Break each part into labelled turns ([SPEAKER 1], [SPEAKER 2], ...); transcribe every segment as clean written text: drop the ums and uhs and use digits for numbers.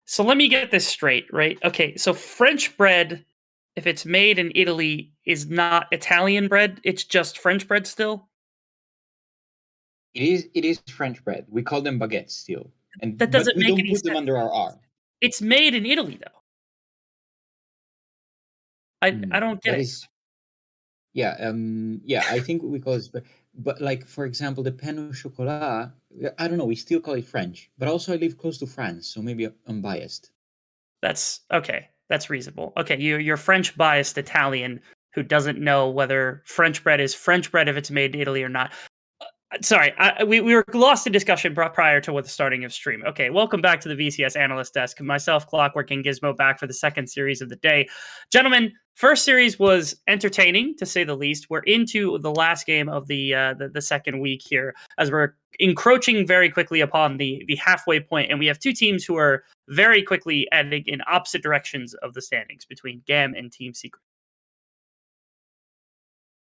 [SPEAKER 1] So let me get this straight, right? Okay, so French bread, if it's made in Italy, is not Italian bread. It's just French bread still.
[SPEAKER 2] It is French bread. We call them baguettes still,
[SPEAKER 1] That
[SPEAKER 2] but
[SPEAKER 1] doesn't
[SPEAKER 2] we
[SPEAKER 1] make
[SPEAKER 2] don't
[SPEAKER 1] any
[SPEAKER 2] put them
[SPEAKER 1] sense.
[SPEAKER 2] under our arm.
[SPEAKER 1] It's made in Italy, though. I don't get
[SPEAKER 2] That
[SPEAKER 1] it.
[SPEAKER 2] is, yeah, yeah. I think we call it, but like for example, the pain au chocolat. I don't know. We still call it French, but also I live close to France, so maybe I'm biased.
[SPEAKER 1] That's okay. That's reasonable. Okay, you're French biased Italian who doesn't know whether French bread is French bread if it's made in Italy or not. Sorry, we were lost in discussion prior to the starting of stream. Okay, welcome back to the VCS Analyst Desk. Myself, Clockwork, and Gizmo back for the second series of the day. Gentlemen, first series was entertaining, to say the least. We're into the last game of the second week here, as we're encroaching very quickly upon the halfway point, and we have two teams who are very quickly ending in opposite directions of the standings between GAM and Team Secret.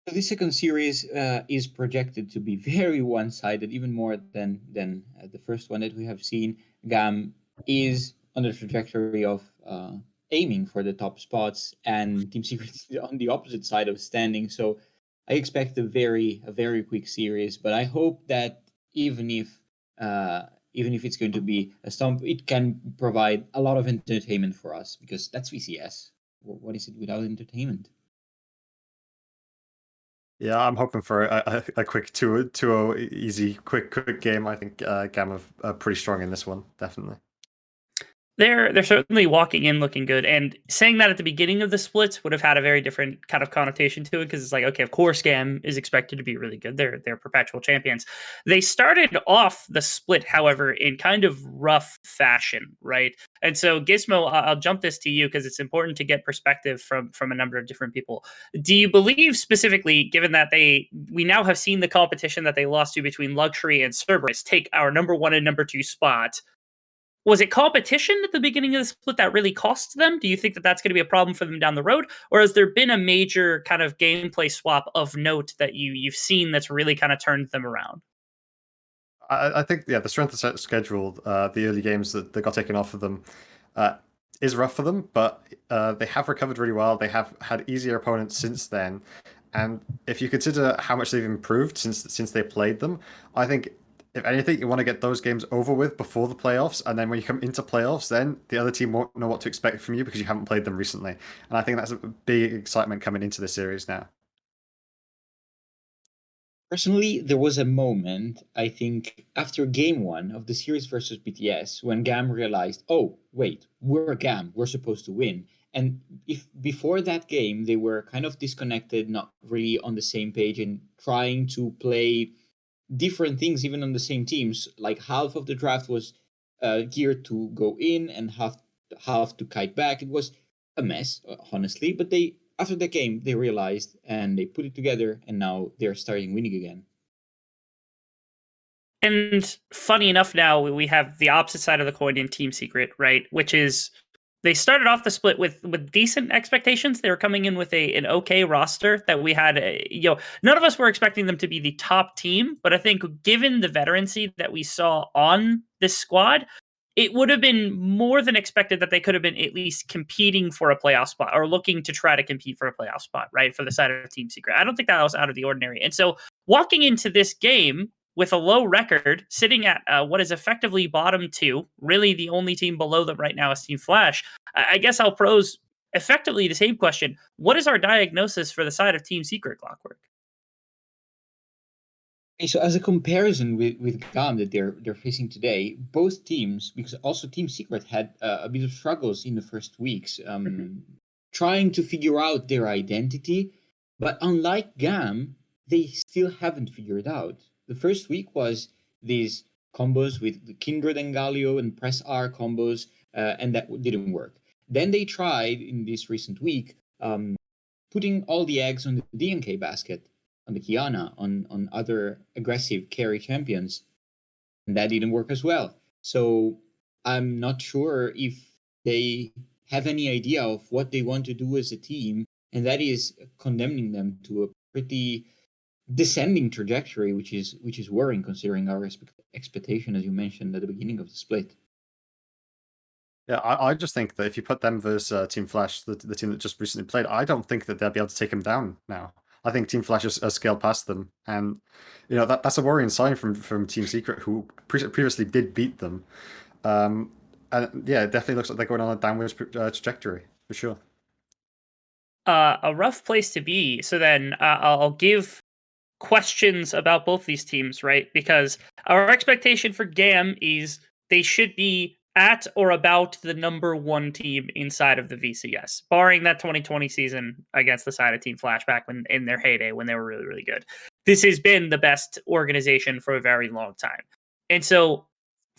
[SPEAKER 2] So this second series is projected to be very one-sided, even more than the first one that we have seen. GAM is on the trajectory of aiming for the top spots, and Team Secret is on the opposite side of standing. So I expect a very quick series, but I hope that even if even if it's going to be a stomp, it can provide a lot of entertainment for us because that's VCS. What is it without entertainment?
[SPEAKER 3] Yeah, I'm hoping for a quick 2-0 easy, quick game. I think GAM are pretty strong in this one, definitely.
[SPEAKER 1] They're certainly walking in looking good, and saying that at the beginning of the splits would have had a very different kind of connotation to it because it's like, okay, of course, GAM is expected to be really good. They're perpetual champions. They started off the split, however, in kind of rough fashion, right? And so, Gizmo, I'll jump this to you because it's important to get perspective from a number of different people. Do you believe specifically, given that we now have seen the competition that they lost to between 𝘀WWE and Cerberus take our number 1 and number 2 spot? Was it competition at the beginning of the split that really cost them? Do you think that that's going to be a problem for them down the road, or has there been a major kind of gameplay swap of note that you've seen that's really kind of turned them around?
[SPEAKER 3] I think, yeah, the strength of schedule, the early games that got taken off of them, is rough for them, but they have recovered really well. They have had easier opponents since then, and if you consider how much they've improved since they played them, I think if anything, you want to get those games over with before the playoffs, and then when you come into playoffs, then the other team won't know what to expect from you because you haven't played them recently. And I think that's a big excitement coming into the series now.
[SPEAKER 2] Personally, there was a moment, I think, after game one of the series versus BTS, when GAM realized, oh, wait, we're GAM, we're supposed to win. And if before that game, they were kind of disconnected, not really on the same page, and trying to play different things, even on the same teams, like half of the draft was geared to go in and half to kite back. It was a mess, honestly, but they after the game they realized and they put it together, and now they're starting winning again.
[SPEAKER 1] And funny enough, now we have the opposite side of the coin in Team Secret, right? Which is they started off the split with decent expectations. They were coming in with an okay roster that we had. None of us were expecting them to be the top team, but I think given the veterancy that we saw on this squad, it would have been more than expected that they could have been at least competing for a playoff spot or looking to try to compete for a playoff spot, right? For the side of Team Secret. I don't think that was out of the ordinary. And so walking into this game with a low record, sitting at what is effectively bottom 2, really the only team below them right now is Team Flash. I guess I'll pose effectively the same question. What is our diagnosis for the side of Team Secret, Clockwork?
[SPEAKER 2] Okay, so as a comparison with GAM that they're facing today, both teams, because also Team Secret had a bit of struggles in the first weeks, trying to figure out their identity. But unlike GAM, they still haven't figured out. The first week was these combos with the Kindred and Galio and Press R combos, and that didn't work. Then they tried in this recent week putting all the eggs on the DNK basket, on the Kiana, on other aggressive carry champions, and that didn't work as well. So I'm not sure if they have any idea of what they want to do as a team, and that is condemning them to a pretty descending trajectory, which is worrying considering our expectation, as you mentioned at the beginning of the split.
[SPEAKER 3] Yeah, I just think that if you put them versus Team Flash, the team that just recently played, I don't think that they'll be able to take them down now. I think Team Flash has scaled past them, and that's a worrying sign from Team Secret, who previously did beat them. And yeah, it definitely looks like they're going on a downwards trajectory for sure.
[SPEAKER 1] A rough place to be. So then I'll give questions about both these teams, right? Because our expectation for GAM is they should be at or about the #1 team inside of the VCS, barring that 2020 season against the side of Team Flashback when in their heyday when they were really, really good. This has been the best organization for a very long time. And so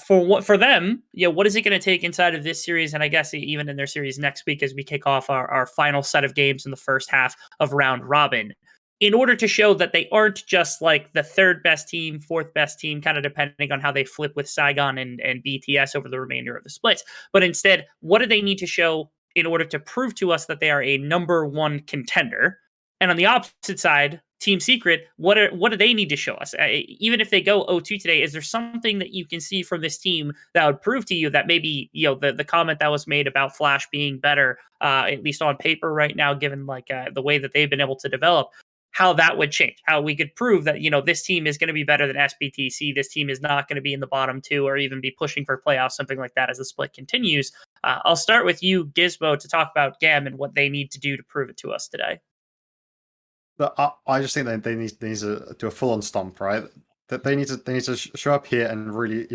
[SPEAKER 1] for them, what is it going to take inside of this series? And I guess even in their series next week as we kick off our final set of games in the first half of round robin, in order to show that they aren't just like the third best team, fourth best team, kind of depending on how they flip with Saigon and BTS over the remainder of the splits. But instead, what do they need to show in order to prove to us that they are a #1 contender? And on the opposite side, Team Secret, what do they need to show us? Even if they go 0-2 today, is there something that you can see from this team that would prove to you that maybe the comment that was made about Flash being better, at least on paper right now, given like the way that they've been able to develop, how that would change, how we could prove that, this team is going to be better than SBTC. This team is not going to be in the bottom two or even be pushing for playoffs, something like that as the split continues. I'll start with you, Gizmo, to talk about GAM and what they need to do to prove it to us today.
[SPEAKER 3] But I just think that they need to do a full-on stomp, right? That they need to show up here and really,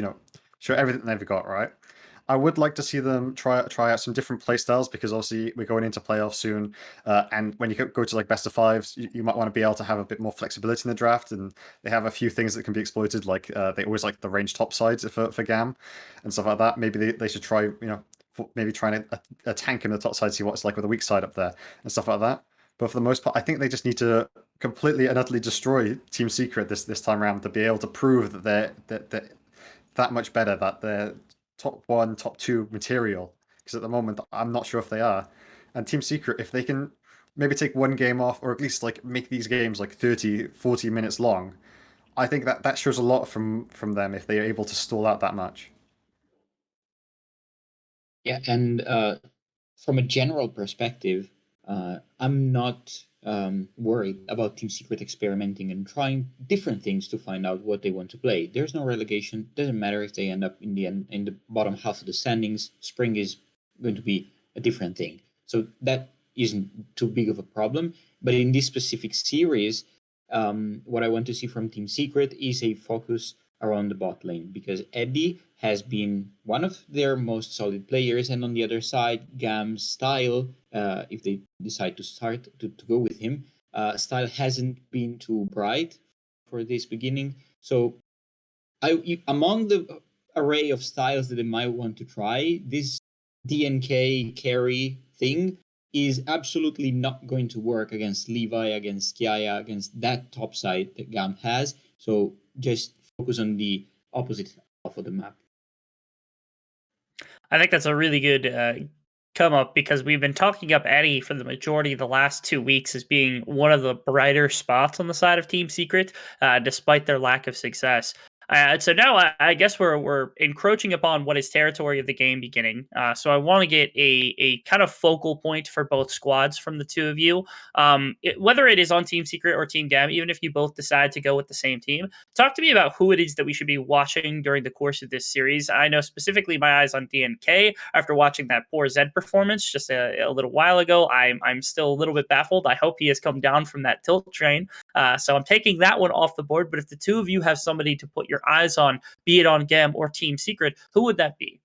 [SPEAKER 3] show everything they've got, right? I would like to see them try out some different play styles, because obviously we're going into playoffs soon, and when you go to like best of fives, you might want to be able to have a bit more flexibility in the draft, and they have a few things that can be exploited, like they always like the range top sides for GAM and stuff like that. Maybe they should try, maybe trying a tank in the top side, see what it's like with a weak side up there and stuff like that. But for the most part, I think they just need to completely and utterly destroy Team Secret this time around to be able to prove that they're that much better, that they're top 1, top 2 material. Because at the moment, I'm not sure if they are. And Team Secret, if they can maybe take one game off, or at least like make these games like 30, 40 minutes long, I think that shows a lot from them if they are able to stall out that much.
[SPEAKER 2] Yeah, and from a general perspective, I'm not worried about Team Secret experimenting and trying different things to find out what they want to play. There's no relegation. Doesn't matter if they end up in the bottom half of the standings. Spring is going to be a different thing. So that isn't too big of a problem. But in this specific series, what I want to see from Team Secret is a focus around the bot lane, because 𝘀𝘀ie has been one of their most solid players, and on the other side, GAM's style, if they decide to start to go with him, style hasn't been too bright for this beginning. So among the array of styles that they might want to try, this DNK carry thing is absolutely not going to work against 𝘀𝘀ie, against 𝘀𝗀𝗃, against that top side that GAM has. So just focus on the opposite half of the map.
[SPEAKER 1] I think that's a really good come up, because we've been talking up 𝘀𝘀ie for the majority of the last 2 weeks as being one of the brighter spots on the side of Team Secret, despite their lack of success. So now I guess we're encroaching upon what is territory of the game beginning. So I want to get a kind of focal point for both squads from the two of you. Whether it is on Team Secret or Team GAM, even if you both decide to go with the same team, talk to me about who it is that we should be watching during the course of this series. I know specifically my eyes on DNK after watching that poor Zed performance just a little while ago. I'm still a little bit baffled. I hope he has come down from that tilt train. So I'm taking that one off the board. But if the two of you have somebody to put your eyes on, be it on GAM or Team Secret, who would that be?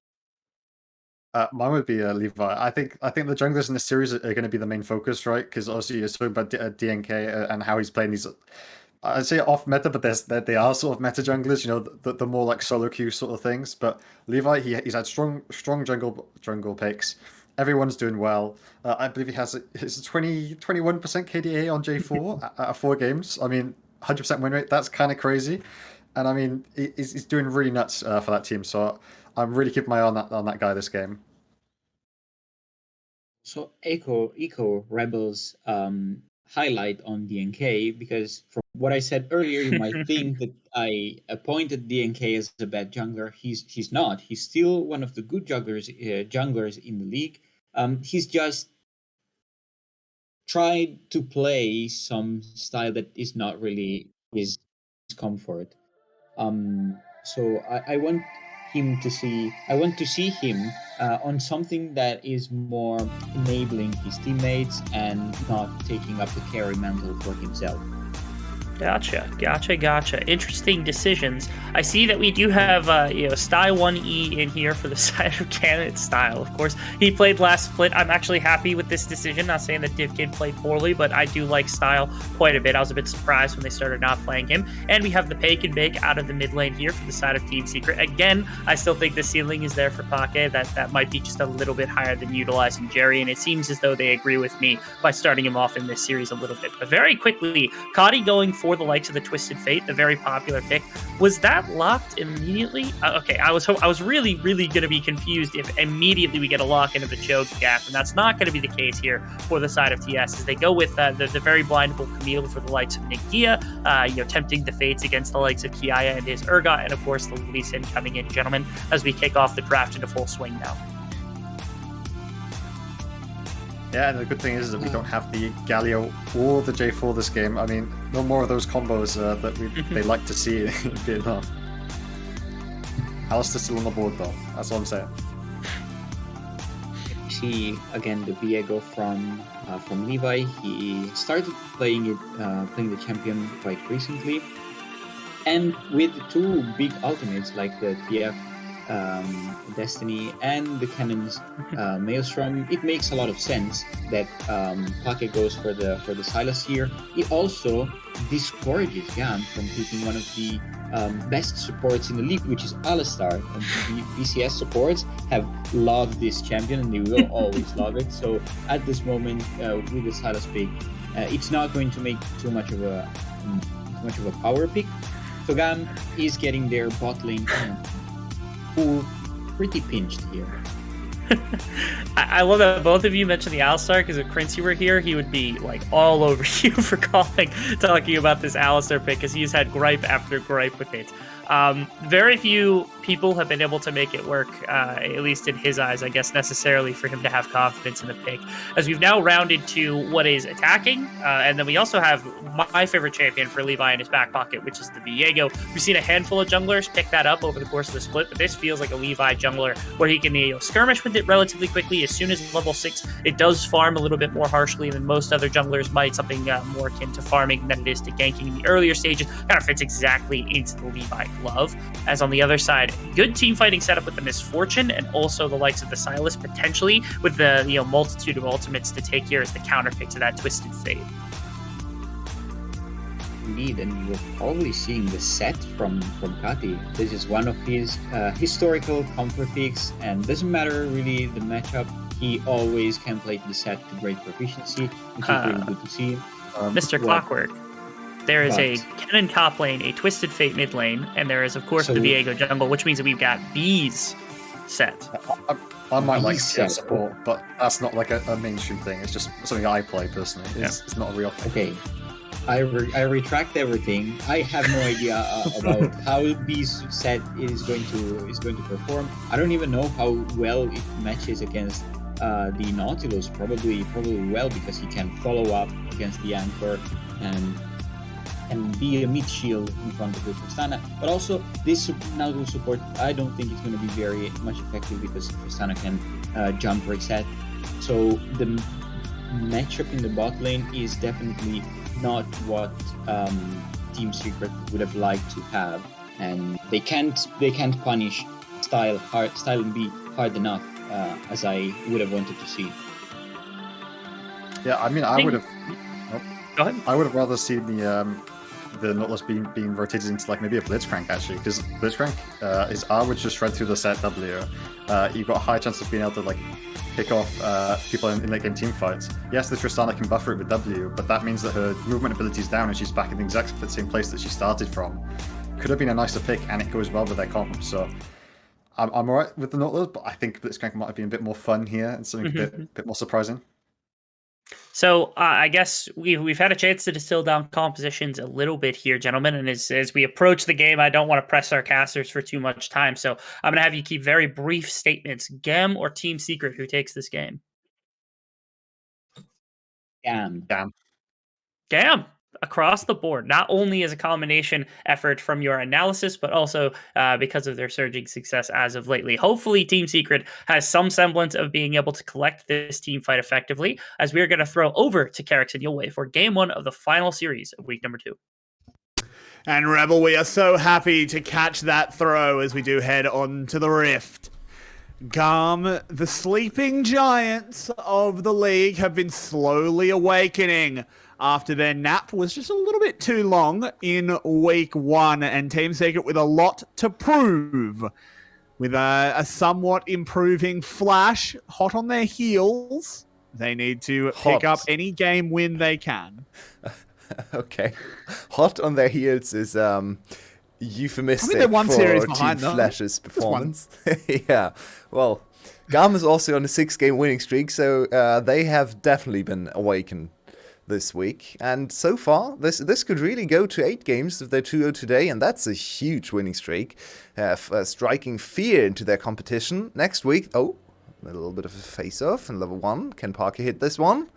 [SPEAKER 3] Mine would be 𝘀𝘀ie. I think the junglers in this series are going to be the main focus, right? Because obviously you're talking about DNK and how he's playing these. I'd say off meta, but they are sort of meta junglers. The more like solo queue sort of things. But 𝘀𝘀ie, he's had strong jungle picks. Everyone's doing well. I believe he has his 21% KDA on J4 out of 4 games. I mean, 100% win rate. That's kind of crazy. And I mean, he's doing really nuts for that team. So I'm really keeping my eye on that guy this game.
[SPEAKER 2] So Eco Rebels, highlight on 𝘀𝗀𝗀, because from what I said earlier, you might think that I appointed 𝘀𝗀𝗀 as a bad jungler. He's not. He's still one of the good junglers in the league. He's just tried to play some style that is not really his comfort. So I want him to see. I want to see him on something that is more enabling his teammates and not taking up the carry mantle for himself.
[SPEAKER 1] Gotcha. Interesting decisions. I see that we do have, 𝘀𝗀𝗏 in here for the side of Canada style. Of course, he played last split. I'm actually happy with this decision. Not saying that 𝘀𝗀𝗏 played poorly, but I do like style quite a bit. I was a bit surprised when they started not playing him. And we have the 𝘀𝗀𝗏𝗏 out of the mid lane here for the side of Team Secret. Again, I still think the ceiling is there for 𝘀𝗏𝗏. That might be just a little bit higher than utilizing Jerry, and it seems as though they agree with me by starting him off in this series a little bit. But very quickly, 𝘁𝗏𝗏 going for the likes of the 𝘁𝗏𝗏𝗏𝗀, the very popular pick. Was that locked immediately? Okay, I was really going to be confused if immediately we get a lock into the choke gap, and that's not going to be the case here for the side of TS, as they go with the very blindable Camille for the likes of Nikia, tempting the fates against the likes of 𝘁𝗀𝗏 and his 𝘀𝗀𝗏, and of course the Lee Sin coming in, gentlemen, as we kick off the draft into full swing now.
[SPEAKER 3] Yeah, and the good thing is that we don't have the Galio or the J4 this game. I mean, no more of those combos that they like to see in Vietnam. Alistar's still on the board though, that's all I'm saying.
[SPEAKER 2] See again the 𝘀𝗀𝗏 from Levi. He started playing the champion quite recently, and with two big ultimates like the TF Destiny and the Cannon's Maelstrom, it makes a lot of sense that 𝘀𝗏𝗏 goes for the Sylas here. It also discourages GAM from picking one of the best supports in the league, which is Alistar. And the VCS supports have loved this champion, and they will always love it. So at this moment, with the Sylas pick, it's not going to make too much of a power pick. So GAM is getting their bot lane pretty pinched here.
[SPEAKER 1] I love that both of you mentioned the Alistar, because if 𝘀𝗀𝗏 were here, he would be like all over you for talking about this Alistar pick, because he's had gripe after gripe with it. Very few people have been able to make it work, at least in his eyes, I guess, necessarily for him to have confidence in the pick. As we've now rounded to what is attacking, and then we also have my favorite champion for Levi in his back pocket, which is the 𝘀𝗀𝗏. We've seen a handful of junglers pick that up over the course of the split, but this feels like a Levi jungler where he can skirmish with it relatively quickly. As soon as level 6, it does farm a little bit more harshly than most other junglers might, something more akin to farming than it is to ganking in the earlier stages. Kind of fits exactly into the Levi glove. As on the other side, good team fighting setup with the Misfortune, and also the likes of the Sylas potentially with the multitude of ultimates to take here as the counter pick to that Twisted Fate.
[SPEAKER 2] Indeed, and we're probably seeing the set from 𝘁𝗏𝗏𝗏. This is one of his historical comfort picks, and doesn't matter really the matchup. He always can play the set to great proficiency, which is really good to see.
[SPEAKER 1] Mr. Clockwork. There is a Cannon top lane, a Twisted Fate mid lane, and there is, of course, the 𝘀𝗀𝗏𝗏 jungle, which means that we've got B's set.
[SPEAKER 3] I might like CS support, but that's not like a mainstream thing. It's just something I play personally. It's not a real thing.
[SPEAKER 2] Okay, I retract everything. I have no idea about how B's set is going to perform. I don't even know how well it matches against the Nautilus. Probably well, because he can follow up against the Anchor and be a mid shield in front of the Tristana. But also, this Nautilus support, I don't think it's going to be very much effective, because Tristana can jump reset. So the matchup in the bot lane is definitely not what Team Secret would have liked to have, and they can't punish Style and B hard enough as I would have wanted to see.
[SPEAKER 3] Yeah, I mean, I would have.
[SPEAKER 1] Go ahead.
[SPEAKER 3] I would have rather seen the Nautilus being rotated into like maybe a Blitzcrank, actually, because Blitzcrank, his R would just shred through the set W. You've got a high chance of being able to like pick off people in late game team fights. Yes, the Tristana can buffer it with W, but that means that her movement ability is down and she's back in the exact same place that she started from. Could have been a nicer pick, and it goes well with their comp. So I'm alright with the Nautilus, but I think Blitzcrank might have been a bit more fun here and something a bit more surprising.
[SPEAKER 1] So I guess we've had a chance to distill down compositions a little bit here, gentlemen. And as we approach the game, I don't want to press our casters for too much time. So I'm going to have you keep very brief statements. GAM or Team Secret, who takes this game?
[SPEAKER 2] GAM.
[SPEAKER 1] GAM across the board, not only as a combination effort from your analysis, but also because of their surging success as of lately. Hopefully, Team Secret has some semblance of being able to collect this team fight effectively, as we are going to throw over to 𝘀cie𝗰𝗶𝗹𝘀𝘀 for game 1 of the final series of week number 2.
[SPEAKER 4] And Rebel, we are so happy to catch that throw as we do head on to the Rift. GAM, the sleeping giants of the league, have been slowly awakening after their nap was just a little bit too long in week 1, and Team Secret with a lot to prove. With a somewhat improving Flash hot on their heels, they need to pick up any game win they can.
[SPEAKER 5] Okay. Hot on their heels is euphemistic
[SPEAKER 4] they're one
[SPEAKER 5] for
[SPEAKER 4] series
[SPEAKER 5] Team
[SPEAKER 4] behind, though.
[SPEAKER 5] Flash's performance. Yeah. Well, GAM is also on a 6-game winning streak, so they have definitely been awakened this week. And so far, this could really go to 8 games if they're 2-0 today, and that's a huge winning streak, striking fear into their competition. Next week, a little bit of a face-off in level 1. Can Parker hit this one?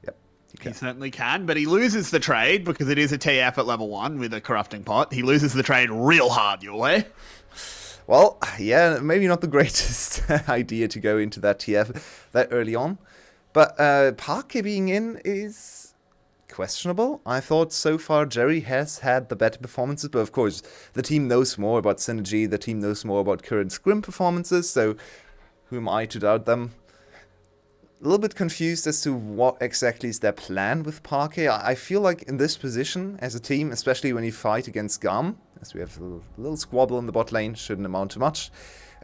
[SPEAKER 5] Yep,
[SPEAKER 4] he certainly can, but he loses the trade because it is a TF at level 1 with a corrupting pot. He loses the trade real hard, 𝘀𝗋𝗋.
[SPEAKER 5] Well, yeah, maybe not the greatest idea to go into that TF that early on. But Parker being in is questionable. I thought so far Jerry has had the better performances, but of course the team knows more about Synergy, the team knows more about current Scrim performances, so who am I to doubt them? A little bit confused as to what exactly is their plan with Parker. I feel like in this position as a team, especially when you fight against GAM, as we have a little squabble in the bot lane, shouldn't amount to much.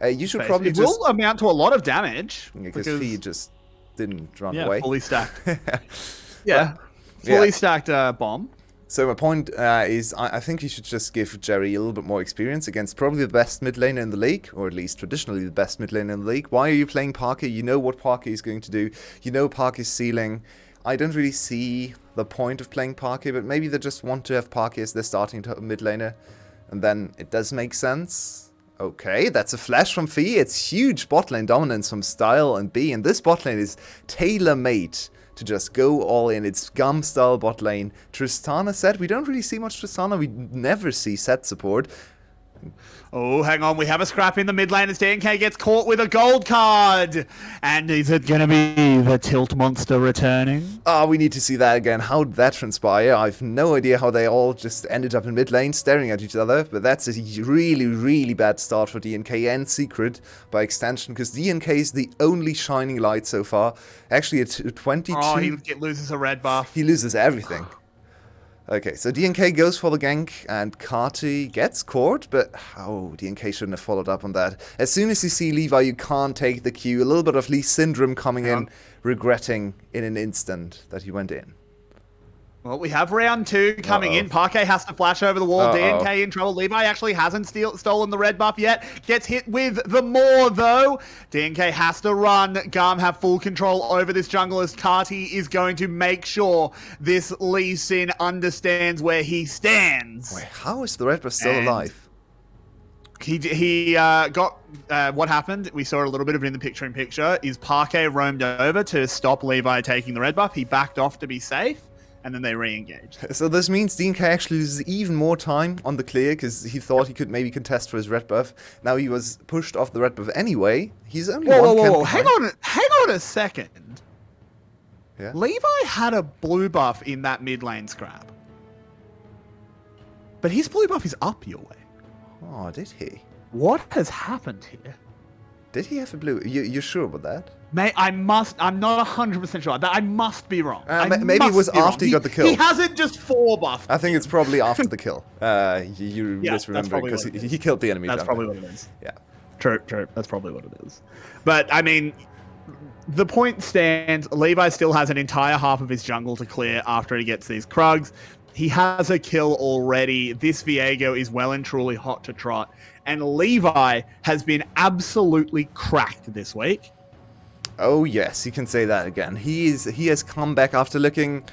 [SPEAKER 5] You should probably
[SPEAKER 4] it will amount to a lot of damage.
[SPEAKER 5] Because Fee just didn't run away.
[SPEAKER 4] Fully stacked. Fully stacked bomb.
[SPEAKER 5] So my point is I think you should just give Jerry a little bit more experience against probably the best mid laner in the league, or at least traditionally the best mid laner in the league. Why are you playing Parker? You know what Parker is going to do. You know Parker's ceiling. I don't really see the point of playing Parker, but maybe they just want to have Parker as their starting mid laner, and then it does make sense. Okay, that's a flash from Fee. It's huge bot lane dominance from Style and B, and this bot lane is tailor-made to just go all in. It's GAM style bot lane. Tristana set. We don't really see much Tristana. We never see set support.
[SPEAKER 4] Oh, hang on. We have a scrap in the mid lane as 𝘀𝗀𝗃 gets caught with a gold card. And is it going to be the tilt monster returning?
[SPEAKER 5] We need to see that again. How did that transpire? I've no idea how they all just ended up in mid lane staring at each other. But that's a really, really bad start for 𝘀𝗃 and Secret by extension, because 𝘀𝗃 is the only shining light so far. Actually, at 22...
[SPEAKER 4] Oh, he loses a red buff.
[SPEAKER 5] He loses everything. Okay, so 𝘀𝗃 goes for the gank, and 𝘁𝗏 gets caught, but 𝘀𝗃 shouldn't have followed up on that. As soon as you see Levi, you can't take the Q. A little bit of Lee syndrome coming in, regretting in an instant that he went in.
[SPEAKER 4] Well, we have round 2 coming in. Parker has to flash over the wall. 𝘀𝗃 in trouble. Levi actually hasn't stolen the red buff yet. Gets hit with the more, though. 𝘀𝗃 has to run. GAM have full control over this jungle as 𝘁𝗏 is going to make sure this Lee Sin understands where he stands.
[SPEAKER 5] Wait, how is the red buff still alive?
[SPEAKER 4] He got what happened. We saw a little bit of it in the picture-in-picture. Is Parker roamed over to stop Levi taking the red buff. He backed off to be safe, and then they re-engaged.
[SPEAKER 5] So this means 𝘀𝗃 actually loses even more time on the clear, because he thought he could maybe contest for his red buff. Now he was pushed off the red buff anyway. He's only
[SPEAKER 4] whoa. Hang on a second.
[SPEAKER 5] Yeah?
[SPEAKER 4] Levi had a blue buff in that mid lane scrap. But his blue buff is up 𝘀𝗋𝗋.
[SPEAKER 5] Oh, did he?
[SPEAKER 4] What has happened here?
[SPEAKER 5] Did he have a blue? You sure about that?
[SPEAKER 4] I'm not 100% sure. I must be wrong.
[SPEAKER 5] Maybe it was after he got the kill.
[SPEAKER 4] He hasn't just 4-buffed.
[SPEAKER 5] I think it's probably after the kill. You misremember, because he killed the enemy.
[SPEAKER 4] That's probably what it is.
[SPEAKER 5] Yeah.
[SPEAKER 4] True. That's probably what it is. But, I mean, the point stands. Levi still has an entire half of his jungle to clear after he gets these Krugs. He has a kill already. This 𝘀𝗀𝗃 is well and truly hot to trot. And Levi has been absolutely cracked this week.
[SPEAKER 5] Oh yes, you can say that again. He has come back after looking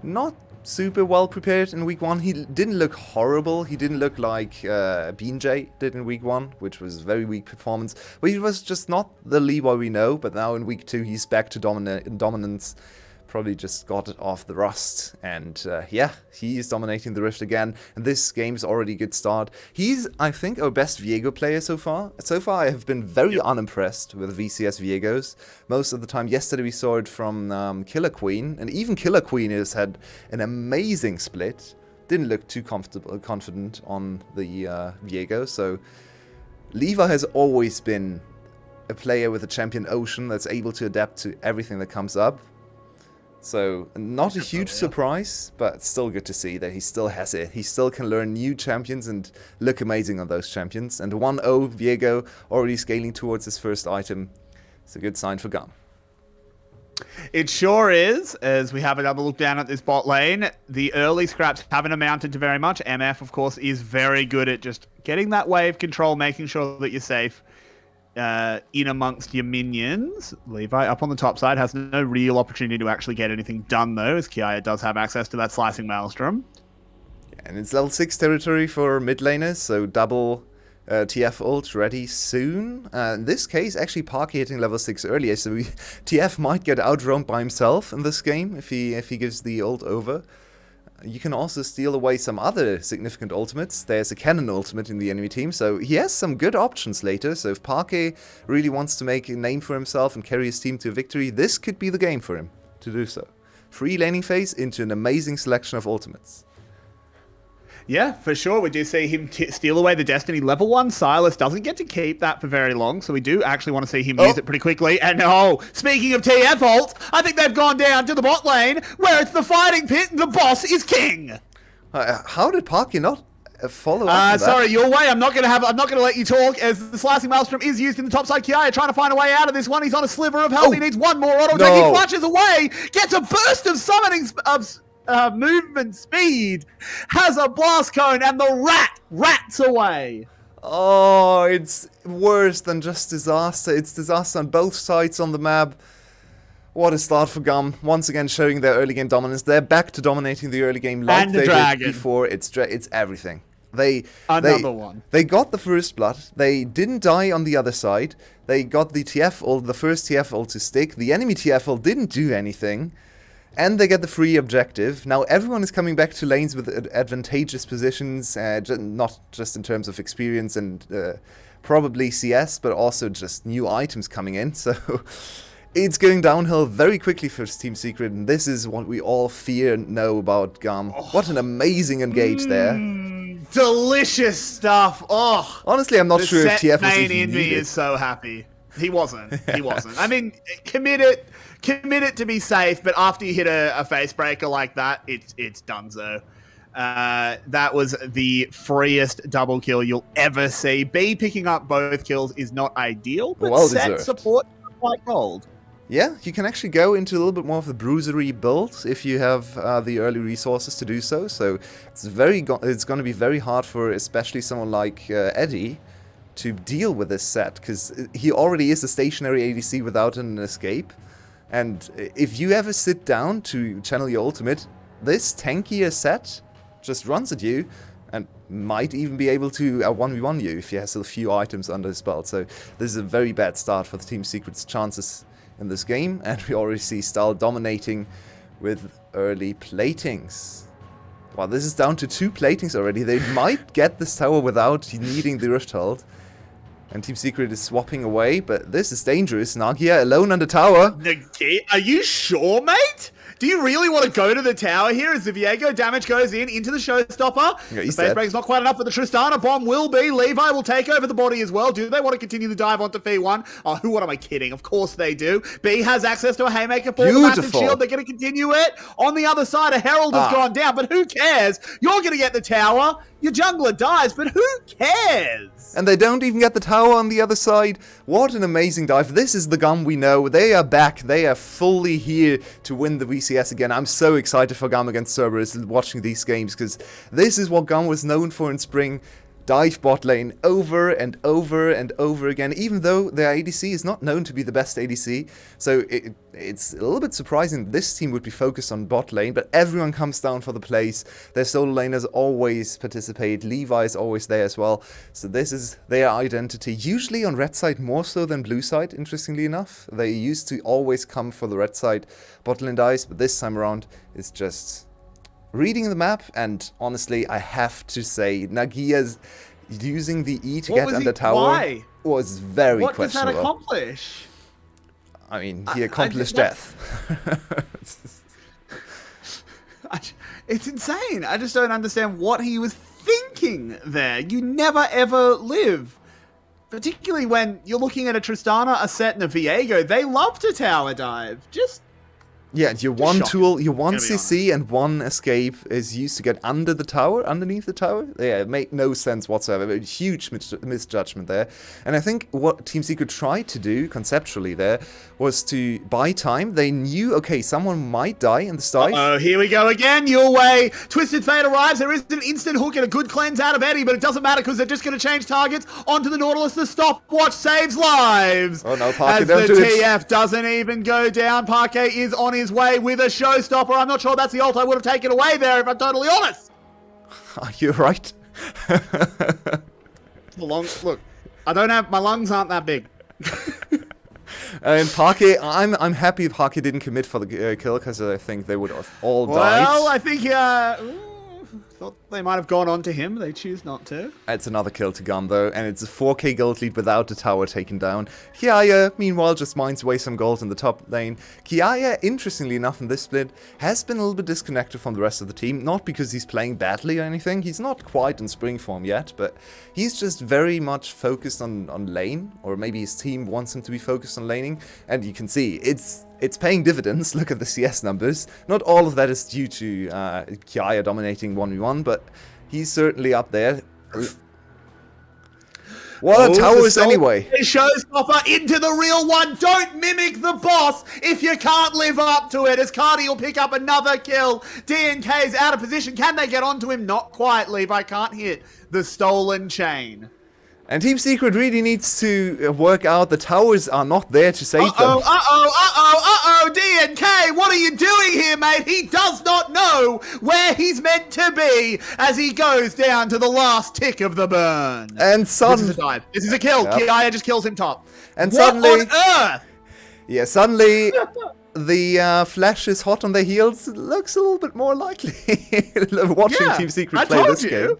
[SPEAKER 5] not super well prepared in week 1. He didn't look horrible. He didn't look like 𝗀𝗀𝗀𝗀𝗀 did in week 1, which was very weak performance. But he was just not the Levi we know. But now in week 2, he's back to dominance. Probably just got it off the rust, and yeah, he is dominating the Rift again, and this game's already a good start. He's, I think, our best Viego player so far. So far, I have been very unimpressed with VCS Viegos. Most of the time, yesterday we saw it from 𝘀cie𝗰𝗶𝗹𝗀, and even 𝘀cie𝗰𝗶𝗹𝗀 has had an amazing split. Didn't look too confident on the Viego, so Levi has always been a player with a champion ocean that's able to adapt to everything that comes up. So, not a huge surprise, but still good to see that he still has it. He still can learn new champions and look amazing on those champions. And 1-0 Viego already scaling towards his first item. It's a good sign for GAM.
[SPEAKER 4] It sure is, as we have another look down at this bot lane. The early scraps haven't amounted to very much. MF, of course, is very good at just getting that wave control, making sure that you're safe in amongst your minions. Levi up on the top side has no real opportunity to actually get anything done, though, as 𝘀𝗀𝗀𝗀 does have access to that slicing maelstrom.
[SPEAKER 5] And it's level 6 territory for mid laners, so double TF ult ready soon. In this case, actually 𝘁𝗀𝗀𝗀𝗀 hitting level 6 earlier, so TF might get outroamed by himself in this game if he gives the ult over. You can also steal away some other significant ultimates. There's a cannon ultimate in the enemy team, so he has some good options later. So if 𝘁𝗀𝗀𝗀𝗀 really wants to make a name for himself and carry his team to victory, this could be the game for him to do so. Free laning phase into an amazing selection of ultimates.
[SPEAKER 4] Yeah, for sure. We do see him steal away the Destiny level 1. Sylas doesn't get to keep that for very long, so we do actually want to see him use it pretty quickly. And speaking of TF ult, I think they've gone down to the bot lane, where it's the fighting pit and the boss is king.
[SPEAKER 5] How did 𝘁𝗀𝗀𝗀𝗀 not follow up?
[SPEAKER 4] Sorry, your way. I'm not gonna let you talk, as the slicing maelstrom is used in the top side. 𝘀𝗀𝗀𝗀𝗀 trying to find a way out of this one. He's on a sliver of health. He needs one more auto attack. He flashes away, gets a burst of summoning movement speed, has a blast cone, and the rats away.
[SPEAKER 5] Oh, it's worse than just disaster. It's disaster on both sides on the map. What a start for GAM. Once again showing their early game dominance. They're back to dominating the early game like they did before. It's everything. They got the first blood. They didn't die on the other side. They got the TF ult, the first TF ult to stick. The enemy TF ult didn't do anything. And they get the free objective. Now everyone is coming back to lanes with advantageous positions, not just in terms of experience and probably CS, but also just new items coming in. So it's going downhill very quickly for Team Secret, and this is what we all fear and know about GAM. What an amazing engage there.
[SPEAKER 4] Delicious stuff.
[SPEAKER 5] Honestly, I'm not sure if TF was even
[SPEAKER 4] in me
[SPEAKER 5] needed.
[SPEAKER 4] is so happy. He wasn't. I mean, commit it to be safe, but after you hit a face breaker like that, it's donezo. That was the freest double kill you'll ever see. B picking up both kills is not ideal, but
[SPEAKER 5] well
[SPEAKER 4] set
[SPEAKER 5] deserved.
[SPEAKER 4] support quite gold.
[SPEAKER 5] Yeah, you can actually go into a little bit more of the 𝘀𝗀𝗀𝗀𝗀 build if you have the early resources to do so. So it's going to be very hard for especially someone like Eddie to deal with this set, because he already is a stationary ADC without an escape. And if you ever sit down to channel your ultimate, this tankier set just runs at you and might even be able to 1v1 you if he has a few items under his belt. So this is a very bad start for the Team Secret's chances in this game, and we already see Style dominating with early platings. Well, this is down to 2 platings already. They might get this tower without needing the Rift Hold. And Team Secret is swapping away, but this is dangerous. Nagia alone on the tower.
[SPEAKER 4] Are you sure, mate? Do you really want to go to the tower here as the Viego damage goes into the showstopper?
[SPEAKER 5] Yeah,
[SPEAKER 4] the face break's not quite enough, but the Tristana bomb will be. Levi will take over the body as well. Do they want to continue the dive onto F1? Oh, what am I kidding? Of course they do. B has access to a Haymaker for the massive shield. They're going to continue it. On the other side, a Herald has gone down, but who cares? You're going to get the tower. Your jungler dies, but who cares?
[SPEAKER 5] And they don't even get the tower on the other side. What an amazing dive. This is the GAM we know. They are back. They are fully here to win the VCS again. I'm so excited for GAM against Cerberus watching these games, because this is what GAM was known for in spring. dive bot lane over and over and over again, even though their ADC is not known to be the best ADC. So it's a little bit surprising this team would be focused on bot lane, but everyone comes down for the plays. Their solo laners always participate. Levi is always there as well. So this is their identity. Usually on red side more so than blue side, interestingly enough. They used to always come for the red side bot lane dives, but this time around it's just reading the map, and honestly, I have to say, Nagia's using the E to get under tower was very questionable.
[SPEAKER 4] What does that accomplish?
[SPEAKER 5] I mean, he accomplished death.
[SPEAKER 4] It's insane. I just don't understand what he was thinking there. You never ever live. Particularly when you're looking at a Tristana, a Set, and a Viego. They love to tower dive.
[SPEAKER 5] Yeah, your one tool, your one CC and one escape is used to get under the tower, underneath the tower. Yeah, it made no sense whatsoever. A huge misjudgment there. And I think what Team Secret tried to do conceptually there was to buy time. They knew, okay, someone might die in the start.
[SPEAKER 4] Oh, here we go again. Your way. Twisted Fate arrives. There is an instant hook and a good cleanse out of Eddie, but it doesn't matter because they're just going to change targets onto the Nautilus. The stopwatch saves lives.
[SPEAKER 5] Oh no, Parquet,
[SPEAKER 4] as
[SPEAKER 5] don't
[SPEAKER 4] the
[SPEAKER 5] do it.
[SPEAKER 4] TF doesn't even go down. Parquet is on his way with a showstopper. I'm not sure that's the ult I would have taken away there, if I'm totally honest.
[SPEAKER 5] You're right.
[SPEAKER 4] Look, I don't have, my lungs aren't that big.
[SPEAKER 5] And Parquet, I'm happy Parquet didn't commit for the kill, because I think they would have all died.
[SPEAKER 4] Well, I think thought they might have gone on to him. They choose not to.
[SPEAKER 5] It's another kill to GAM though, and it's a 4k gold lead without the tower taken down. 𝘀cie, meanwhile, just mines away some gold in the top lane. 𝘀cie, interestingly enough in this split, has been a little bit disconnected from the rest of the team. Not because he's playing badly or anything. He's not quite in spring form yet, but he's just very much focused on lane, or maybe his team wants him to be focused on laning. And you can see, it's paying dividends. Look at the CS numbers. Not all of that is due to 𝘀cie dominating 1v1, but he's certainly up there. What are towers anyway?
[SPEAKER 4] Showstopper into the real one. Don't mimic the boss if you can't live up to it, as 𝘁𝗏 will pick up another kill. DNK is out of position. Can they get onto him? Not quite, Levi can't hit the stolen chain.
[SPEAKER 5] And Team Secret really needs to work out the towers are not there to save them.
[SPEAKER 4] DNK, what are you doing here, mate? He does not know where he's meant to be as he goes down to the last tick of the burn.
[SPEAKER 5] And
[SPEAKER 4] This is a dive. This is a kill. Yep. 𝘀𝗏 just kills him top.
[SPEAKER 5] And
[SPEAKER 4] what
[SPEAKER 5] suddenly,
[SPEAKER 4] on earth?
[SPEAKER 5] Yeah, suddenly the Flash is hot on their heels. It looks a little bit more likely watching Team Secret play this game.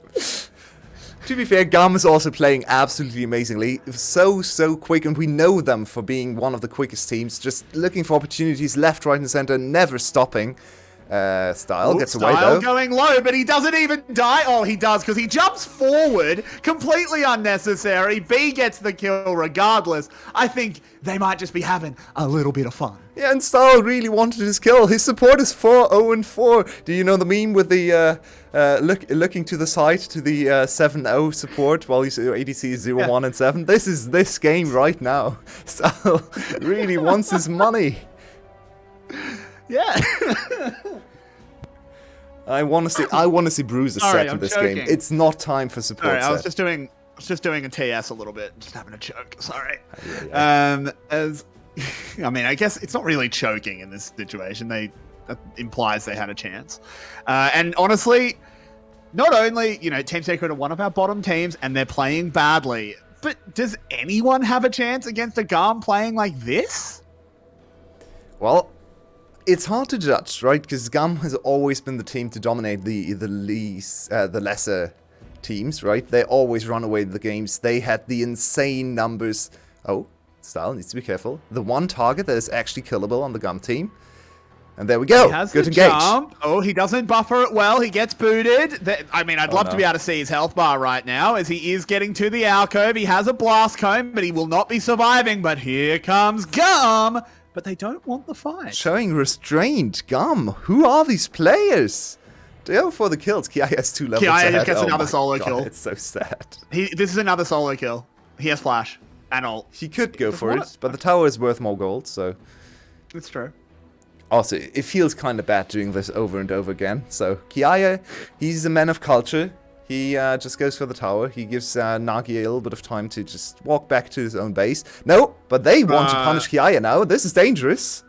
[SPEAKER 5] To be fair, GAM is also playing absolutely amazingly. So quick, and we know them for being one of the quickest teams. Just looking for opportunities left, right, and center, never stopping. Styles gets away though.
[SPEAKER 4] Going low, but he doesn't even die. Oh, he does, because he jumps forward. Completely unnecessary. B gets the kill regardless. I think they might just be having a little bit of fun.
[SPEAKER 5] Yeah, and Styles really wanted his kill. His support is 4-0-4. Do you know the meme with the looking to the side to the 7-0 support while his ADC is 0-1-7? This is this game right now. Styles really wants his money.
[SPEAKER 4] Yeah.
[SPEAKER 5] I want to see Bruiser set in this game. It's not time for support.
[SPEAKER 4] Sorry, I was just doing a TS a little bit, just having a choke. Sorry. I mean, I guess it's not really choking in this situation. That implies they had a chance. And honestly, not only, Team Secret are one of our bottom teams and they're playing badly, but does anyone have a chance against a GAM playing like this?
[SPEAKER 5] Well, it's hard to judge, right? Because GAM has always been the team to dominate the lesser teams, right? They always run away with the games. They had the insane numbers. Oh, Styles needs to be careful. The one target that is actually killable on the GAM team. And there we go. Good engage.
[SPEAKER 4] Oh, he doesn't buffer it well. He gets booted. I mean, I'd love to be able to see his health bar right now as he is getting to the alcove. He has a blast cone, but he will not be surviving. But here comes GAM. But they don't want the fight.
[SPEAKER 5] Showing restraint. GAM. Who are these players? They go for the kills. 𝘀𝗏 has 2 levels ahead.
[SPEAKER 4] 𝘀𝗏 gets another solo kill.
[SPEAKER 5] It's so sad.
[SPEAKER 4] This is another solo kill. He has flash and ult.
[SPEAKER 5] He could go for it, but the tower is worth more gold, so...
[SPEAKER 4] It's true.
[SPEAKER 5] Also, it feels kind of bad doing this over and over again. So, 𝘀𝗏, he's a man of culture. He just goes for the tower. He gives 𝘁cie a little bit of time to just walk back to his own base. No, but they want to punish 𝘁cie now. This is dangerous.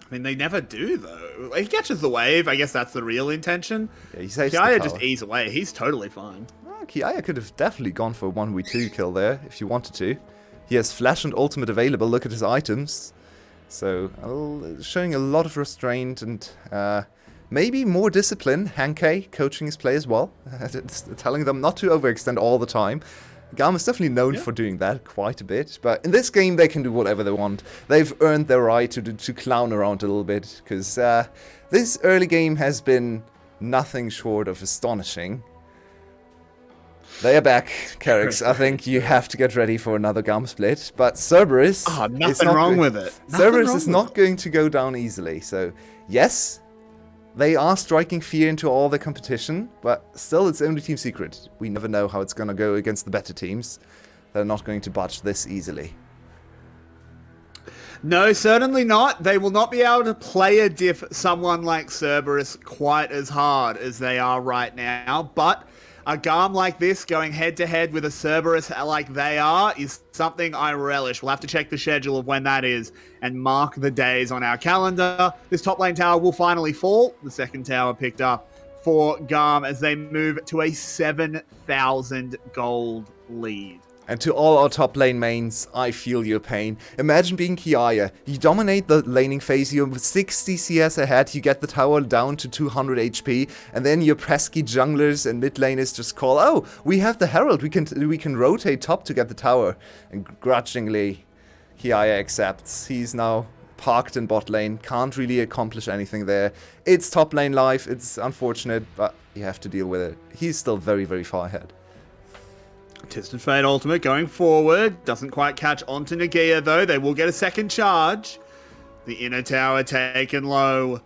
[SPEAKER 4] I mean, they never do, though. He catches the wave. I guess that's the real intention.
[SPEAKER 5] Yeah, he saves
[SPEAKER 4] 𝘁cie
[SPEAKER 5] the
[SPEAKER 4] just
[SPEAKER 5] tower.
[SPEAKER 4] ease away. He's totally fine.
[SPEAKER 5] 𝘁cie could have definitely gone for a 1v2 kill there, if you wanted to. He has flash and ultimate available, look at his items. So, showing a lot of restraint and maybe more discipline. 𝘀𝗀 coaching his players well, telling them not to overextend all the time. GAM is definitely known for doing that quite a bit, but in this game they can do whatever they want. They've earned their right to clown around a little bit, because this early game has been nothing short of astonishing. They are back, 𝘀𝗀x. I think you have to get ready for another GAM split, but 𝘀𝗀ce...
[SPEAKER 4] nothing wrong with it.
[SPEAKER 5] 𝘀𝗀ce is not going to go down easily, so yes, they are striking fear into all the competition, but still it's only Team Secret. We never know how it's going to go against the better teams. They're not going to budge this easily.
[SPEAKER 4] No, certainly not. They will not be able to play a diff someone like 𝘀𝗀ce quite as hard as they are right now, but a GAM like this going head-to-head with a 𝘀𝗀ce like they are is something I relish. We'll have to check the schedule of when that is and mark the days on our calendar. This top lane tower will finally fall. The second tower picked up for GAM as they move to a 7,000 gold lead.
[SPEAKER 5] And to all our top lane mains, I feel your pain. Imagine being 𝘁𝗀. You dominate the laning phase, you're 60 CS ahead, you get the tower down to 200 HP, and then your pesky junglers and mid laners just call, oh, we have the Herald, we can rotate top to get the tower. And grudgingly, 𝘁𝗀 accepts. He's now parked in bot lane, can't really accomplish anything there. It's top lane life, it's unfortunate, but you have to deal with it. He's still very, very far ahead.
[SPEAKER 4] Twisted Fate ultimate going forward. Doesn't quite catch onto 𝘁𝗀 though. They will get a second charge. The inner tower taken low.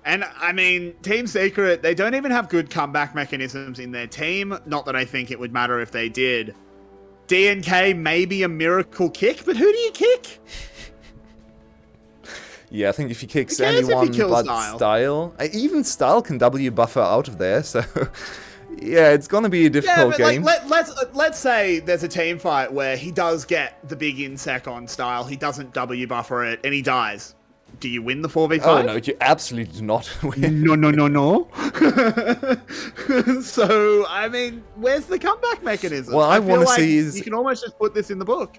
[SPEAKER 4] And I mean, Team Secret, they don't even have good comeback mechanisms in their team. Not that I think it would matter if they did. DNK may be a miracle kick, but who do you kick?
[SPEAKER 5] Yeah, I think if he kicks anyone but Style, even Style can W buffer out of there, so... Yeah, it's gonna be a difficult game.
[SPEAKER 4] Like, let's say there's a team fight where he does get the big insec on Style, he doesn't W buffer it, and he dies. Do you win the 4v5?
[SPEAKER 5] Oh no, you absolutely do not win.
[SPEAKER 4] No. So, I mean, where's the comeback mechanism?
[SPEAKER 5] Well, I want to see is...
[SPEAKER 4] You can almost just put this in the book.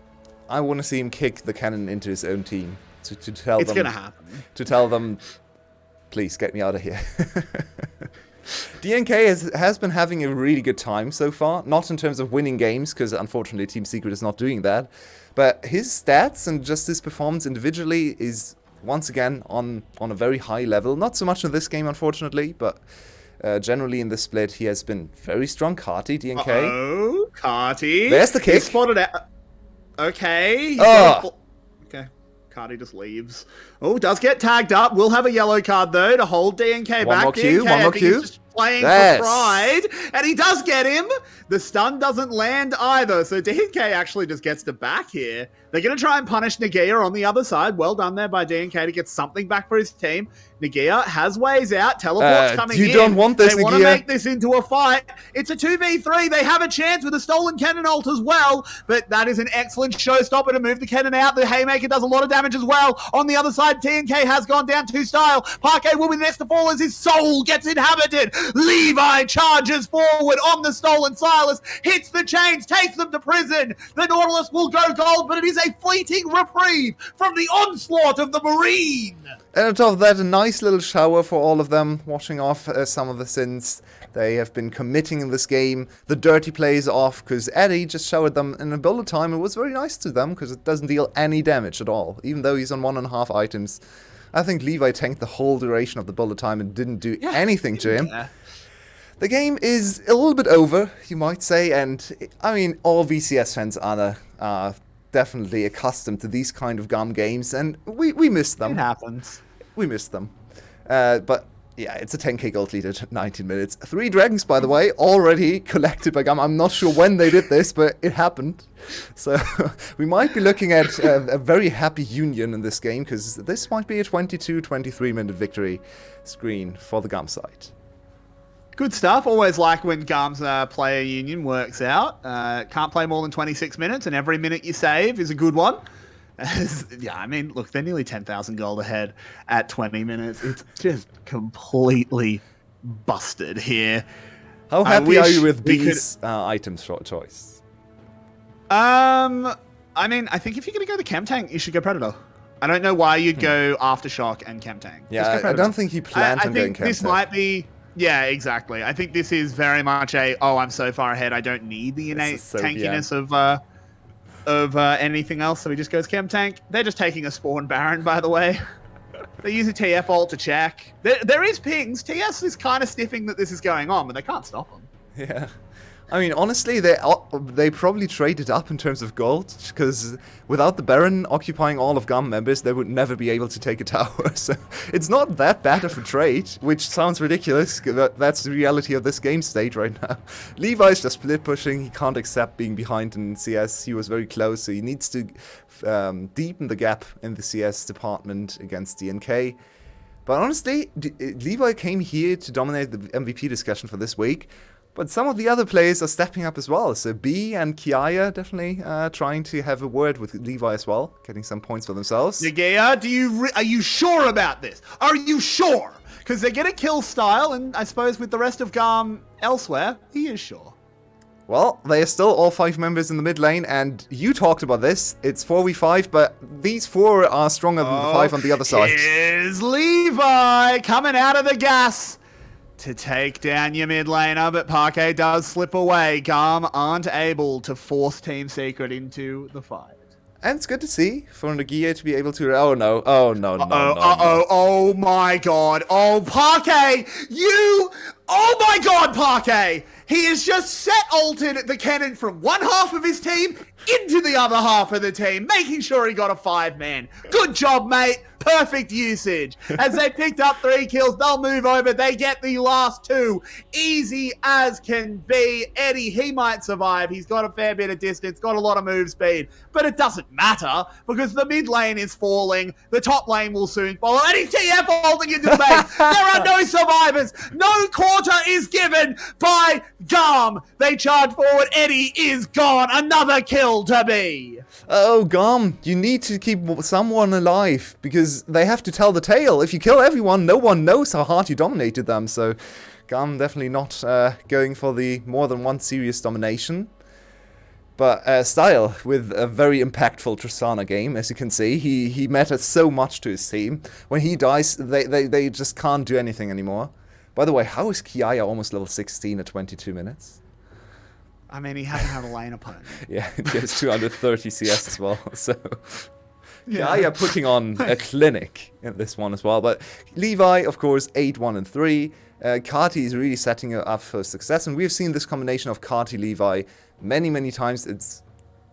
[SPEAKER 5] I want to see him kick the cannon into his own team to tell them...
[SPEAKER 4] It's gonna happen.
[SPEAKER 5] To tell them, please, get me out of here. DNK has been having a really good time so far. Not in terms of winning games, because unfortunately Team Secret is not doing that. But his stats and just his performance individually is once again on a very high level. Not so much in this game, unfortunately, but generally in this split he has been very strong. 𝘁𝗀, DNK.
[SPEAKER 4] Oh, 𝘁𝗀.
[SPEAKER 5] There's the kick.
[SPEAKER 4] He's spotted out. Okay. Okay. 𝘁𝗀 just leaves. Oh, does get tagged up. Will have a yellow card, though, to hold DNK back.
[SPEAKER 5] One more Q, one more Q.
[SPEAKER 4] He's just playing for pride. And he does get him. The stun doesn't land either. So DNK actually just gets to back here. They're going to try and punish 𝘁𝗀 on the other side. Well done there by DNK to get something back for his team. 𝘁𝗀 has ways out. Teleport's coming in.
[SPEAKER 5] You don't want this,
[SPEAKER 4] They want to
[SPEAKER 5] 𝘁𝗀.
[SPEAKER 4] make this into a fight. It's a 2v3. They have a chance with a stolen cannon ult as well. But that is an excellent showstopper to move the cannon out. The Haymaker does a lot of damage as well. On the other side, TNK has gone down to Style. 𝘁𝗀 will be the next to fall as his soul gets inhabited. 𝘁𝗀 charges forward on the stolen Sylas. Hits the chains, takes them to prison. The Nautilus will go gold, but it is a fleeting reprieve from the onslaught of the Marine.
[SPEAKER 5] And on top of that, a nice little shower for all of them, washing off some of the sins they have been committing in this game. The dirty plays off, because 𝘁𝗀 just showered them in a bullet time. It was very nice to them, because it doesn't deal any damage at all, even though he's on 1.5 items. I think 𝘁𝗀 tanked the whole duration of the bullet time and didn't do anything to him.
[SPEAKER 4] Yeah.
[SPEAKER 5] The game is a little bit over, you might say, and I mean, all VCS fans are definitely accustomed to these kind of GAM games, and we miss them.
[SPEAKER 4] It happens.
[SPEAKER 5] We missed them. But yeah, it's a 10k gold lead at 19 minutes. 3 dragons, by the way, already collected by GAM. I'm not sure when they did this, but it happened. So we might be looking at a very happy union in this game, because this might be a 22-23 minute victory screen for the GAM side.
[SPEAKER 4] Good stuff. Always like when GAM's player union works out. Can't play more than 26 minutes, and every minute you save is a good one. Yeah, I mean, look, they're nearly 10,000 gold ahead at 20 minutes. It's just completely busted here.
[SPEAKER 5] How happy are you with these items choice?
[SPEAKER 4] I mean, I think if you're going to go the Chem Tank, you should go Predator. I don't know why you'd go Aftershock and Chem Tank.
[SPEAKER 5] Yeah, I don't think he planned on going Chem Tank.
[SPEAKER 4] I think this might be... Yeah, exactly. I think this is very much I'm so far ahead, I don't need the innate tankiness of anything else, so he just goes Chem Tank. They're just taking a Spawn Baron, by the way. They use a TF ult to check. There is pings. TS is kind of sniffing that this is going on, but they can't stop them.
[SPEAKER 5] Yeah. I mean, honestly, they probably traded up in terms of gold, because without the Baron occupying all of GAM members, they would never be able to take a tower. So it's not that bad of a trade, which sounds ridiculous. That's the reality of this game state right now. Levi's just split pushing. He can't accept being behind in CS. He was very close, so he needs to deepen the gap in the CS department against DNK. But honestly, Levi came here to dominate the MVP discussion for this week. But some of the other players are stepping up as well. So B and 𝘀cie definitely trying to have a word with Levi as well, getting some points for themselves.
[SPEAKER 4] Nagea, are you sure about this? Are you sure? Because they're going to kill Style, and I suppose with the rest of GAM elsewhere, he is sure.
[SPEAKER 5] Well, they are still all 5 members in the mid lane, and you talked about this. It's 4v5, but these 4 are stronger than the 5 on the other side.
[SPEAKER 4] Here's Levi coming out of the gas to take down your mid laner, but 𝘀𝗀𝗃 does slip away. GAM aren't able to force Team Secret into the fight.
[SPEAKER 5] And it's good to see for Nagea to be able to... Oh no, no.
[SPEAKER 4] Oh my god. Oh, 𝘀𝗀𝗃, you... Oh my god, 𝘀𝗀𝗃! He has just set ulted the cannon from one half of his team into the other half of the team, making sure he got a 5-man. Good job, mate. Perfect usage. As they picked up 3 kills, they'll move over. They get the last 2. Easy as can be. Eddie, he might survive. He's got a fair bit of distance, got a lot of move speed. But it doesn't matter because the mid lane is falling. The top lane will soon follow. And he's TF holding into the base. There are no survivors. No quarter is given by GAM. They charge forward. Eddie is gone. Another kill to be.
[SPEAKER 5] Oh, GAM, you need to keep someone alive because they have to tell the tale. If you kill everyone, no one knows how hard you dominated them. So GAM definitely not going for the more than one serious domination. But Style with a very impactful Tristana game, as you can see. He matters so much to his team. When he dies, they just can't do anything anymore. By the way, how is 𝘀𝗀𝗃 almost level 16 at 22 minutes?
[SPEAKER 4] I mean, he hasn't had a lane opponent.
[SPEAKER 5] Yeah, he has 230 CS as well, so... Yeah, 𝘀𝗀𝗃 putting on a clinic in this one as well. But Levi, of course, 8-1-3. 𝘁𝗀𝗃 is really setting up for success, and we've seen this combination of 𝘁𝗃 Levi many times.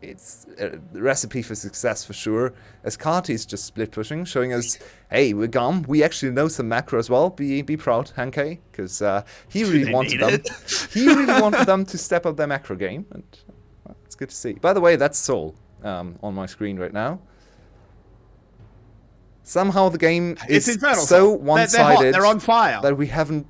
[SPEAKER 5] It's a recipe for success for sure, as 𝘁𝗃 is just split pushing, showing us, hey, we're GAM, we actually know some macro as well. Be proud, 𝘁𝗃𝗃, because he really wanted them. He really wanted them to step up their macro game, and well, it's good to see. By the way, that's Soul on my screen right now. Somehow the game is so one-sided
[SPEAKER 4] they're on fire
[SPEAKER 5] that we haven't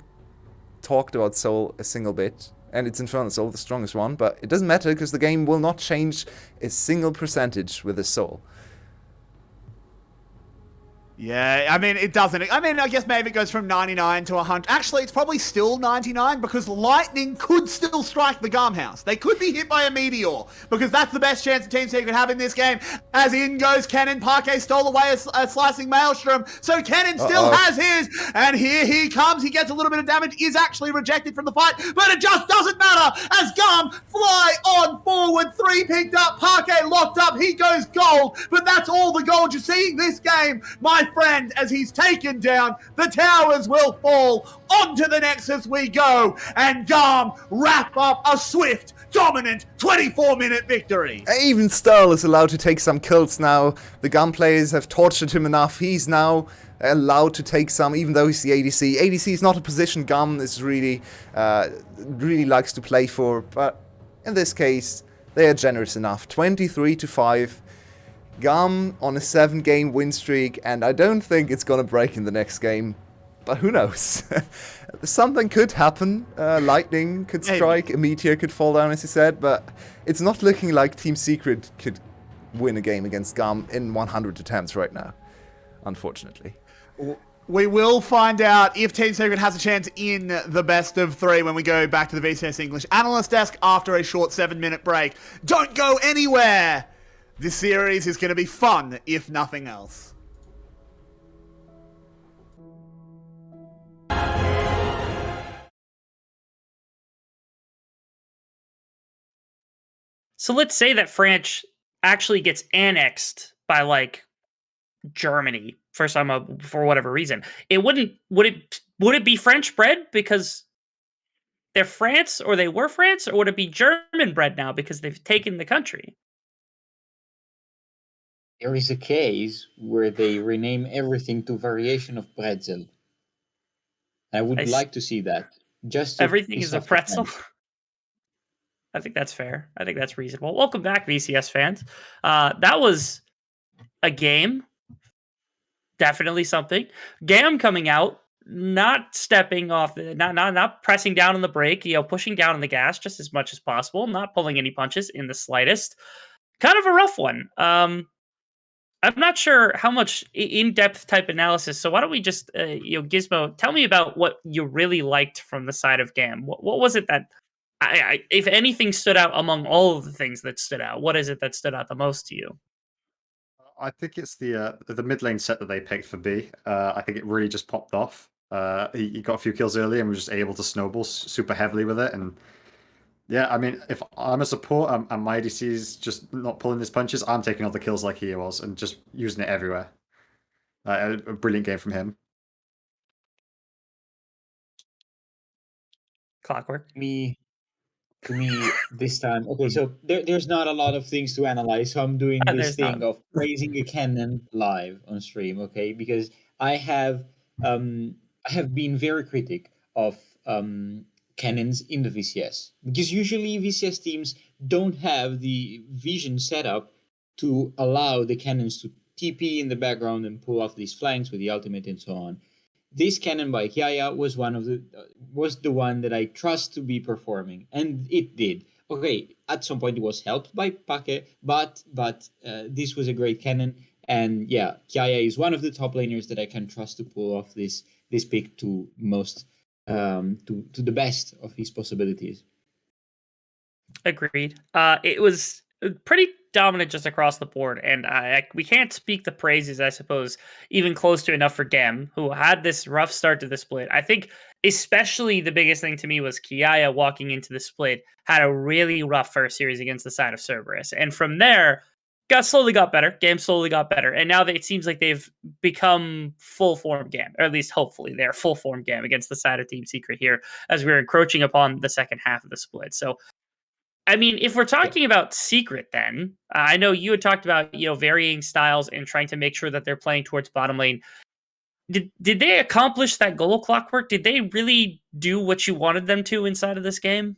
[SPEAKER 5] talked about Soul a single bit. And it's Infernal Soul, the strongest one, but it doesn't matter because the game will not change a single percentage with the Soul.
[SPEAKER 4] Yeah, I mean, it doesn't. I mean, I guess maybe it goes from 99 to 100. Actually, it's probably still 99 because lightning could still strike the GAM house. They could be hit by a meteor because that's the best chance the Team Secret have in this game. As in goes Kennen. 𝘀𝗀𝗃 stole away a slicing Maelstrom. So Kennen still has his. And here he comes. He gets a little bit of damage. Is actually rejected from the fight. But it just doesn't matter as GAM fly on forward. 3 picked up. 𝘀𝗀𝗃 locked up. He goes gold. But that's all the gold you're seeing this game. My friend, as he's taken down, the towers will fall. Onto the Nexus we go, and GAM wrap up a swift, dominant 24-minute victory.
[SPEAKER 5] Even Style is allowed to take some kills now. The GAM players have tortured him enough. He's now allowed to take some, even though he's the ADC. ADC is not a position GAM is really likes to play for, but in this case, they are generous enough. 23-5. GAM on a 7-game win streak, and I don't think it's gonna break in the next game. But who knows? Something could happen. Lightning could strike, a meteor could fall down, as you said, but it's not looking like Team Secret could win a game against GAM in 100 attempts right now, unfortunately.
[SPEAKER 4] We will find out if Team Secret has a chance in the best of 3 when we go back to the VCS English Analyst Desk after a short 7-minute break. Don't go anywhere! This series is going to be fun, if nothing else.
[SPEAKER 1] So let's say that France actually gets annexed by like Germany for whatever reason. Would it be French bred because they're France or they were France, or would it be German bred now because they've taken the country?
[SPEAKER 2] There is a case where they rename everything to variation of pretzel. I would like to see that. Just
[SPEAKER 1] everything is a pretzel. I think that's fair. I think that's reasonable. Welcome back, VCS fans. That was a game. Definitely something. GAM coming out, not stepping off, not pressing down on the brake, pushing down on the gas just as much as possible, not pulling any punches in the slightest. Kind of a rough one. I'm not sure how much in-depth type analysis. So why don't we just, 𝘀cie, tell me about what you really liked from the side of GAM. What was it that, if anything stood out among all of the things that stood out, what is it that stood out the most to you?
[SPEAKER 3] I think it's the mid lane set that they picked for B. I think it really just popped off. He got a few kills early and was just able to snowball super heavily with it. And yeah, I mean, if I'm a support and my ADC is just not pulling his punches, I'm taking all the kills like he was and just using it everywhere. A brilliant game from him.
[SPEAKER 1] Clockwork.
[SPEAKER 2] To me this time. Okay, so there's not a lot of things to analyze, so I'm doing this thing of praising a cannon live on stream, okay? Because I have been very critic of cannons in the VCS, because usually VCS teams don't have the vision set up to allow the cannons to TP in the background and pull off these flanks with the ultimate and so on. This cannon by 𝘀cie was the one that I trust to be performing, and it did. Okay, at some point it was helped by 𝘀cie, but this was a great cannon, and yeah, 𝘀cie is one of the top laners that I can trust to pull off this pick to the best of his possibilities.
[SPEAKER 1] Agreed. It was pretty dominant just across the board, and we can't speak the praises, I suppose, even close to enough for GAM, who had this rough start to the split. I think especially the biggest thing to me was 𝘀cie walking into the split had a really rough first series against the side of Cerberus, and from there slowly got better. GAM slowly got better, and now it seems like they've become full form GAM, or at least hopefully they're full form GAM against the side of Team Secret here as we're encroaching upon the second half of the split. So I mean, if we're talking about Secret, then I know you had talked about varying styles and trying to make sure that they're playing towards bottom lane. Did they accomplish that goal, Clockwork? Did they really do what you wanted them to inside of this game?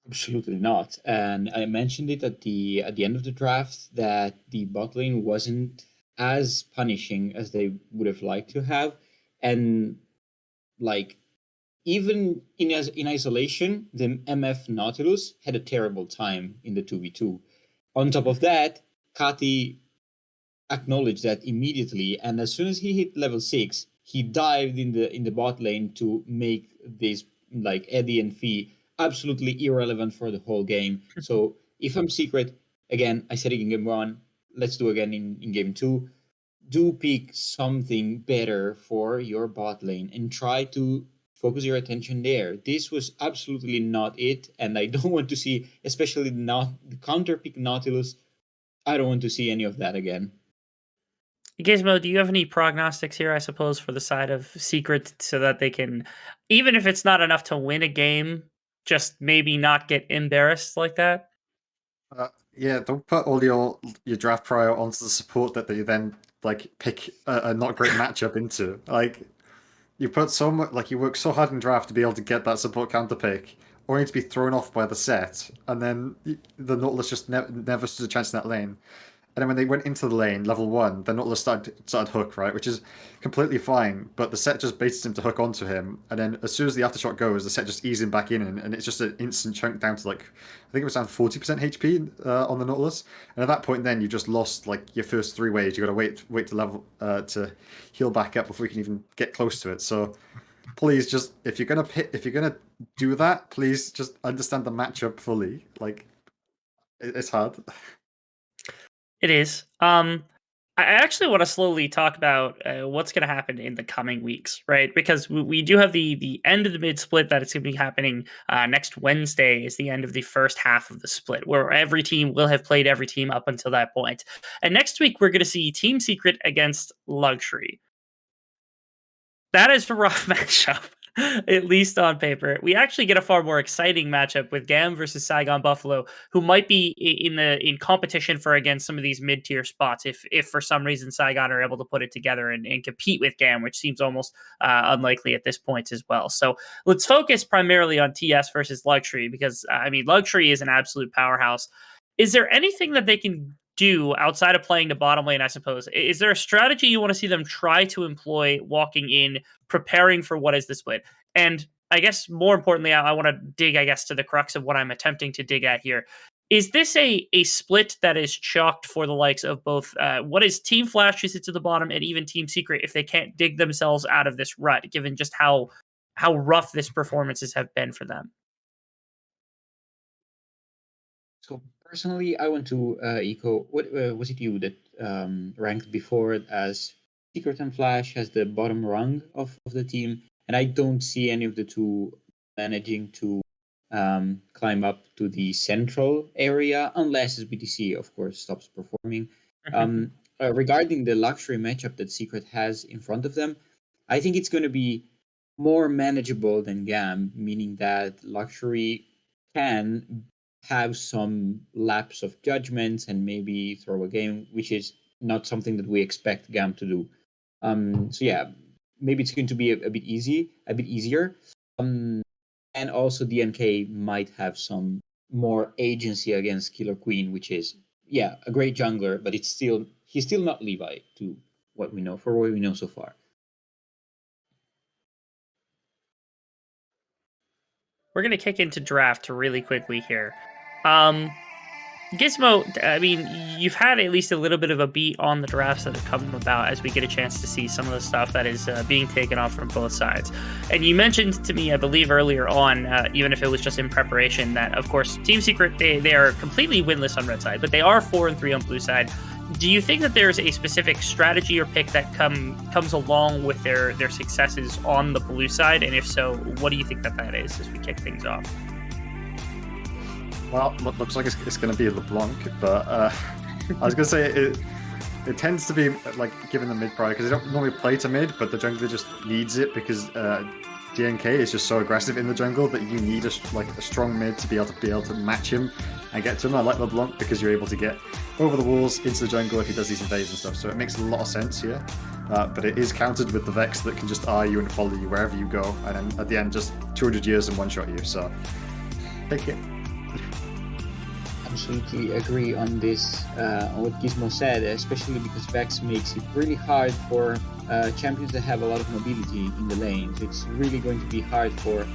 [SPEAKER 2] Absolutely not. And I mentioned it at the end of the draft that the bot lane wasn't as punishing as they would have liked to have, and like, even in isolation, the MF Nautilus had a terrible time in the 2v2. On top of that, 𝘀cie acknowledged that immediately, and as soon as he hit level 6, he dived in the bot lane to make this like Eddie and Fee absolutely irrelevant for the whole game. So if I'm Secret, again, I said it in game 1, let's do again in game 2. Do pick something better for your bot lane and try to focus your attention there. This was absolutely not it, and I don't want to see, especially not the counter pick Nautilus, I don't want to see any of that again.
[SPEAKER 1] 𝘀cie, do you have any prognostics here, I suppose, for the side of Secret, so that they can, even if it's not enough to win a game, just maybe not get embarrassed like that?
[SPEAKER 3] Yeah, don't put all your draft prior onto the support that you then like pick a not great matchup into. Like, you put so much, like, you work so hard in draft to be able to get that support counter pick, only to be thrown off by the set, and then the Nautilus just never stood a chance in that lane. And then when they went into the lane, level 1, the Nautilus started hook, right? Which is completely fine, but the set just baits him to hook onto him. And then as soon as the aftershock goes, the set just eases him back in, and it's just an instant chunk down to, like, I think it was down 40% HP on the Nautilus. And at that point then, you just lost, like, your first 3 waves. You got to wait to level to heal back up before you can even get close to it. So please just, if you're gonna do that, please just understand the matchup fully. Like, it's hard.
[SPEAKER 1] It is. I actually want to slowly talk about what's going to happen in the coming weeks, right? Because we do have the end of the mid split that it's going to be happening next Wednesday. Is the end of the first half of the split, where every team will have played every team up until that point. And next week we're going to see Team Secret against 𝘀𝘀cie. That is a rough matchup, at least on paper. We actually get a far more exciting matchup with GAM versus 𝘀𝗰𝗶𝗹𝘀𝘀, who might be in competition for against some of these mid-tier spots if for some reason 𝘀𝗀 are able to put it together and compete with GAM, which seems almost unlikely at this point as well. So let's focus primarily on TS versus 𝘀𝘀cie, because I mean, 𝘀𝘀cie is an absolute powerhouse. Is there anything that they can do outside of playing the bottom lane, I suppose? Is there a strategy you want to see them try to employ walking in, preparing for what is the split? And I guess more importantly, I want to dig, I guess, to the crux of what I'm attempting to dig at here. Is this a split that is chalked for the likes of both what is Team Flash, who sits at the bottom, and even Team Secret, if they can't dig themselves out of this rut, given just how rough this performances have been for them?
[SPEAKER 2] So personally, I want to echo what was it you that ranked before it as Secret and Flash as the bottom rung of the team, and I don't see any of the two managing to climb up to the central area unless SBTC, of course, stops performing. Regarding the 𝘀𝘀cie matchup that Secret has in front of them, I think it's going to be more manageable than GAM, meaning that 𝘀𝘀cie can have some lapse of judgments and maybe throw a game, which is not something that we expect GAM to do. So yeah, maybe it's going to be a bit easier. And also DNK might have some more agency against Killer Queen, which is, yeah, a great jungler, but he's still not 𝘁𝑖 to what we know so far.
[SPEAKER 1] We're going to kick into draft really quickly here. 𝘀𝑺mo, I mean, you've had at least a little bit of a beat on the drafts that have come about as we get a chance to see some of the stuff that is being taken off from both sides. And you mentioned to me, I believe earlier on, even if it was just in preparation, that of course Team Secret, they are completely winless on red side, but they are 4-3 on blue side. Do you think that there's a specific strategy or pick that comes along with their successes on the blue side? And if so, what do you think that is as we kick things off?
[SPEAKER 3] Well, looks like it's going to be LeBlanc, but I was going to say it tends to be like given the mid prior because they don't normally play to mid, but the jungler just needs it because DNK is just so aggressive in the jungle that you need a strong mid to be able to match him and get to him. I like LeBlanc because you're able to get over the walls into the jungle if he does these invades and stuff, so it makes a lot of sense here. But it is countered with the Vex that can just R you and follow you wherever you go, and then at the end just 200 years and one-shot you, so take it.
[SPEAKER 2] Absolutely agree on this, on what 𝘀𝑺mo said, especially because Vex makes it really hard for champions that have a lot of mobility in the lane. So it's really going to be hard for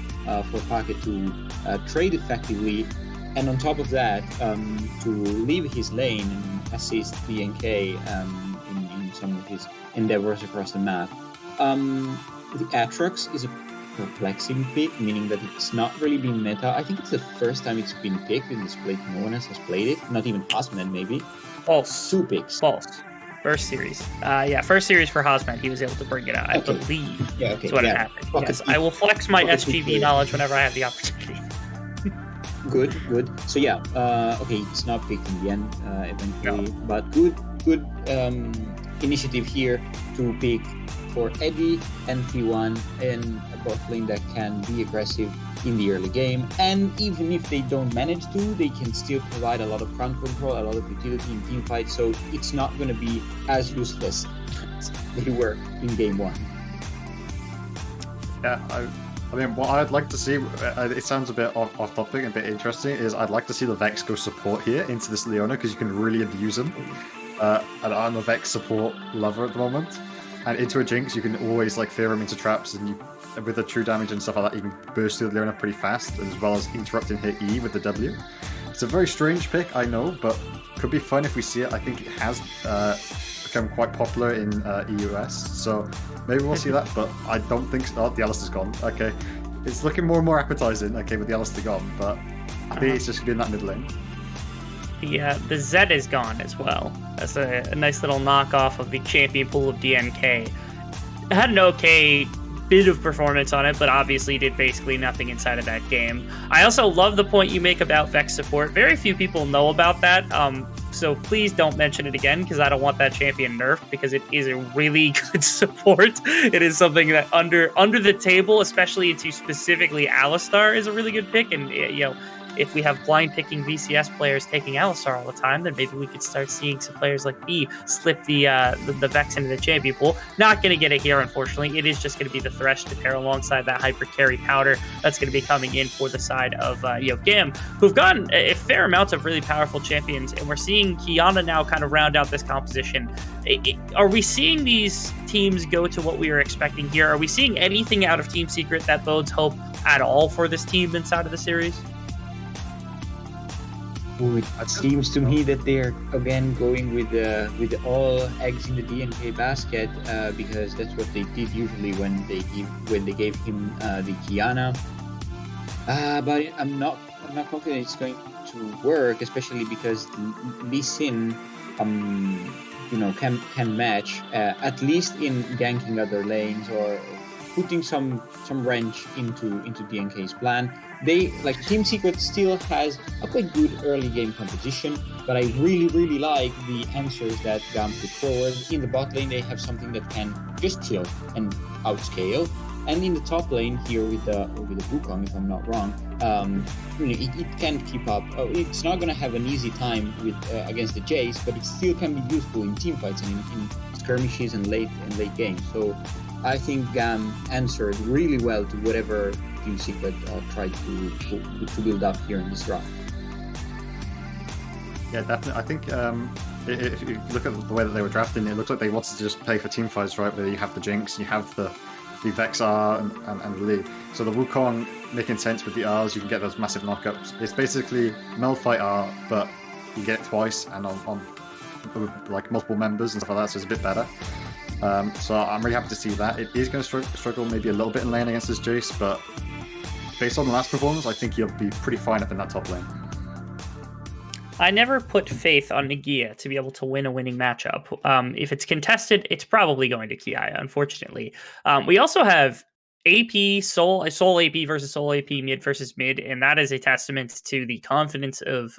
[SPEAKER 2] Pocket to trade effectively, and on top of that, to leave his lane and assist DNK in some of his endeavors across the map. The Aatrox is a perplexing pick, meaning that it's not really been meta. I think it's the first time it's been picked in this split. No one else has played it. Not even Hosman, maybe.
[SPEAKER 1] False.
[SPEAKER 2] 2 picks.
[SPEAKER 1] False. First series. First series for Hosman. He was able to bring it out. I believe.
[SPEAKER 2] Yeah, okay.
[SPEAKER 1] That's what happened. Yes, I will flex my SGV knowledge whenever I have the opportunity.
[SPEAKER 2] Good. So yeah, okay, it's not picked in the end, eventually, but good initiative here to pick for Eddie and T1 and a bot lane that can be aggressive in the early game, and even if they don't manage to, they can still provide a lot of ground control, a lot of utility in team fights, so it's not going to be as useless as they were in game 1.
[SPEAKER 3] Yeah, I mean, what I'd like to see, it sounds a bit off topic and a bit interesting, is I'd like to see the Vex go support here into this Leona because you can really abuse him. an Unofficial support lover at the moment. And into a Jinx, you can always like fear him into traps, and with the true damage and stuff like that, you can burst through the arena pretty fast, as well as interrupting her E with the W. It's a very strange pick, I know, but could be fun if we see it. I think it has become quite popular in EUS, so maybe we'll see that, but I don't think so. Oh, the Alistar's gone. Okay. It's looking more and more appetizing, okay, with the Alistar gone, but I think it's just going to be in that mid lane.
[SPEAKER 1] The Zed is gone as well. That's a nice little knockoff of the champion pool of DNK. Had an okay bit of performance on it, but obviously did basically nothing inside of that game. I also love the point you make about Vex support. Very few people know about that, so please don't mention it again, because I don't want that champion nerfed, because it is a really good support. It is something that under the table, especially into specifically Alistar, is a really good pick, and if we have blind picking VCS players taking Alistar all the time, then maybe we could start seeing some players like B slip the Vex into the champion pool. Not going to get it here, unfortunately. It is just going to be the Thresh to pair alongside that hyper carry powder that's going to be coming in for the side of GAM, who've gotten a fair amount of really powerful champions, and we're seeing Qiyana now kind of round out this composition. Are we seeing these teams go to what we were expecting here? Are we seeing anything out of Team Secret that bodes hope at all for this team inside of the series?
[SPEAKER 2] It seems to me that they're again going with all eggs in the DNK basket, because that's what they did usually when they gave him the Qiyana. But I'm not confident it's going to work, especially because Lee Sin can match at least in ganking other lanes or putting some wrench into DNK's plan. Team Secret still has a quite good early game composition, but I really like the answers that GAM put forward. In the bot lane, they have something that can just chill and outscale, and in the top lane here with the Wukong, if I'm not wrong, it can keep up. It's not gonna have an easy time with against the Jace, but it still can be useful in team fights and in skirmishes and late game. So I think GAM answered really well to whatever Team Secret tried to build up here in this draft.
[SPEAKER 3] Yeah, definitely. I think if you look at the way that they were drafting, it looks like they wanted to just play for team fights, right? Where you have the Jinx, you have the Vexar and the Lee. So the Wukong making sense with the R's, you can get those massive knockups. It's basically meld fight R, but you get it twice and on like multiple members and stuff like that, so it's a bit better. So I'm really happy to see that. It is going to struggle maybe a little bit in lane against this Jace, but based on the last performance, I think he'll be pretty fine up in that top lane.
[SPEAKER 1] I never put faith on 𝘀cie to be able to win a winning matchup. If it's contested, it's probably going to 𝘀cie, unfortunately. We also have AP, Soul AP versus Soul AP, mid versus mid, and that is a testament to the confidence of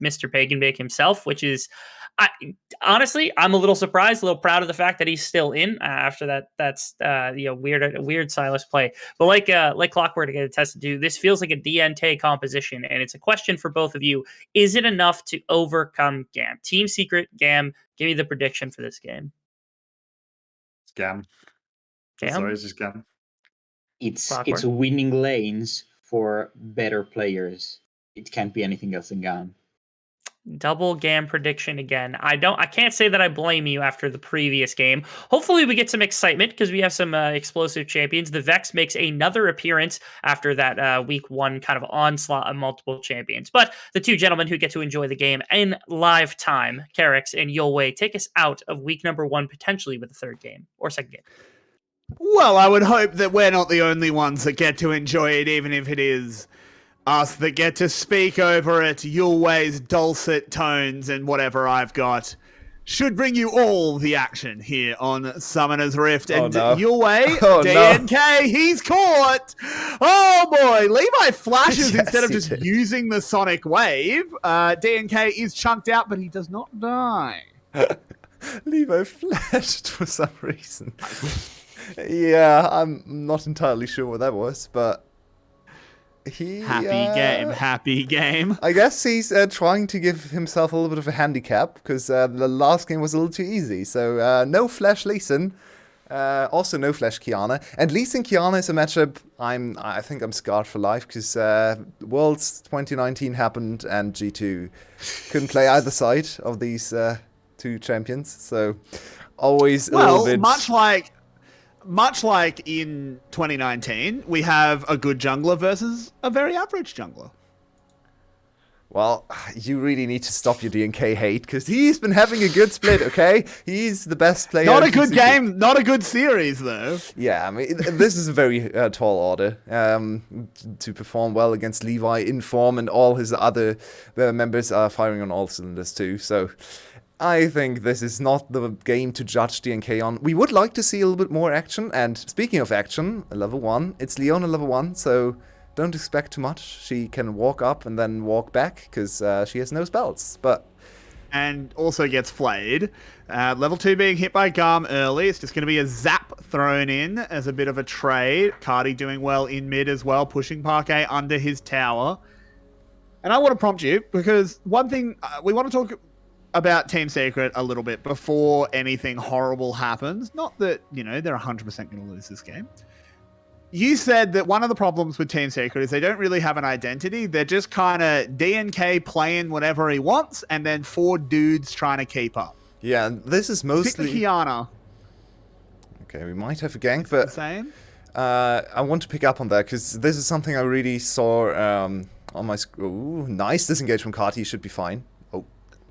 [SPEAKER 1] Mr. 𝘀cie𝗰𝗶𝗹𝘀 himself, which is, honestly, I'm a little surprised, a little proud of the fact that he's still in after that. That's weird Silas play. But like Clockwork to get attested to, this feels like a DNT composition, and it's a question for both of you: is it enough to overcome GAM? Team Secret, GAM. Give me the prediction for this game.
[SPEAKER 3] It's GAM. Sorry, it's just GAM.
[SPEAKER 2] It's winning lanes for better players. It can't be anything else than GAM.
[SPEAKER 1] Double GAM prediction again. I can't say that I blame you after the previous game. Hopefully we get some excitement because we have some explosive champions. The Vex makes another appearance after that week one kind of onslaught of multiple champions. But the two gentlemen who get to enjoy the game in live time, 𝘀cie and 𝘀𝗋𝗋, take us out of week number one, potentially with the third game or second game.
[SPEAKER 4] Well, I would hope that we're not the only ones that get to enjoy it, even if it is us that get to speak over it. 𝘀𝗋𝗋's dulcet tones and whatever I've got should bring you all the action here on Summoner's Rift. And 𝘀𝗋𝗋, DNK, he's caught! Oh boy, Levi flashes
[SPEAKER 5] Yes,
[SPEAKER 4] instead of
[SPEAKER 5] he
[SPEAKER 4] just
[SPEAKER 5] did.
[SPEAKER 4] using the Sonic Wave. DNK is chunked out, but he does not die.
[SPEAKER 5] Levi flashed for some reason. Yeah, I'm not entirely sure what that was, but
[SPEAKER 4] Happy game.
[SPEAKER 5] I guess he's trying to give himself a little bit of a handicap because the last game was a little too easy. So no Flash Lee Sin, also no Flash Qiyana, and Lee Sin Qiyana is a matchup I think I'm scarred for life because Worlds 2019 happened and G2 couldn't play either side of these two champions. So always a little bit...
[SPEAKER 4] much like in 2019, we have a good jungler versus a very average jungler.
[SPEAKER 5] Well, you really need to stop your DNK hate, because he's been having a good split, okay? He's the best player.
[SPEAKER 4] Not a good game, not a good series, though.
[SPEAKER 5] Yeah, I mean, this is a very tall order to perform well against Levi in form, and all his other members are firing on all cylinders too, so... I think this is not the game to judge DNK on. We would like to see a little bit more action, and speaking of action, level 1, it's Leona level 1, so... Don't expect too much. She can walk up and then walk back because she has no spells.
[SPEAKER 4] And also gets flayed. Level 2 being hit by GAM early. It's just going to be a zap thrown in as a bit of a trade. 𝘁𝗏 doing well in mid as well, pushing Parquet under his tower. And I want to prompt you because one thing we want to talk about Team Secret a little bit before anything horrible happens. Not that, they're 100% going to lose this game. You said that one of the problems with Team Secret is they don't really have an identity. They're just kind of DNK playing whatever he wants, and then 4 dudes trying to keep up.
[SPEAKER 5] Yeah, this is mostly...
[SPEAKER 4] Pick the Qiyana.
[SPEAKER 5] Okay, we might have a gank, but...
[SPEAKER 4] Same.
[SPEAKER 5] I want to pick up on that, because this is something I really saw on my screen. Ooh, nice disengage from 𝘁𝗏. He should be fine. Oh,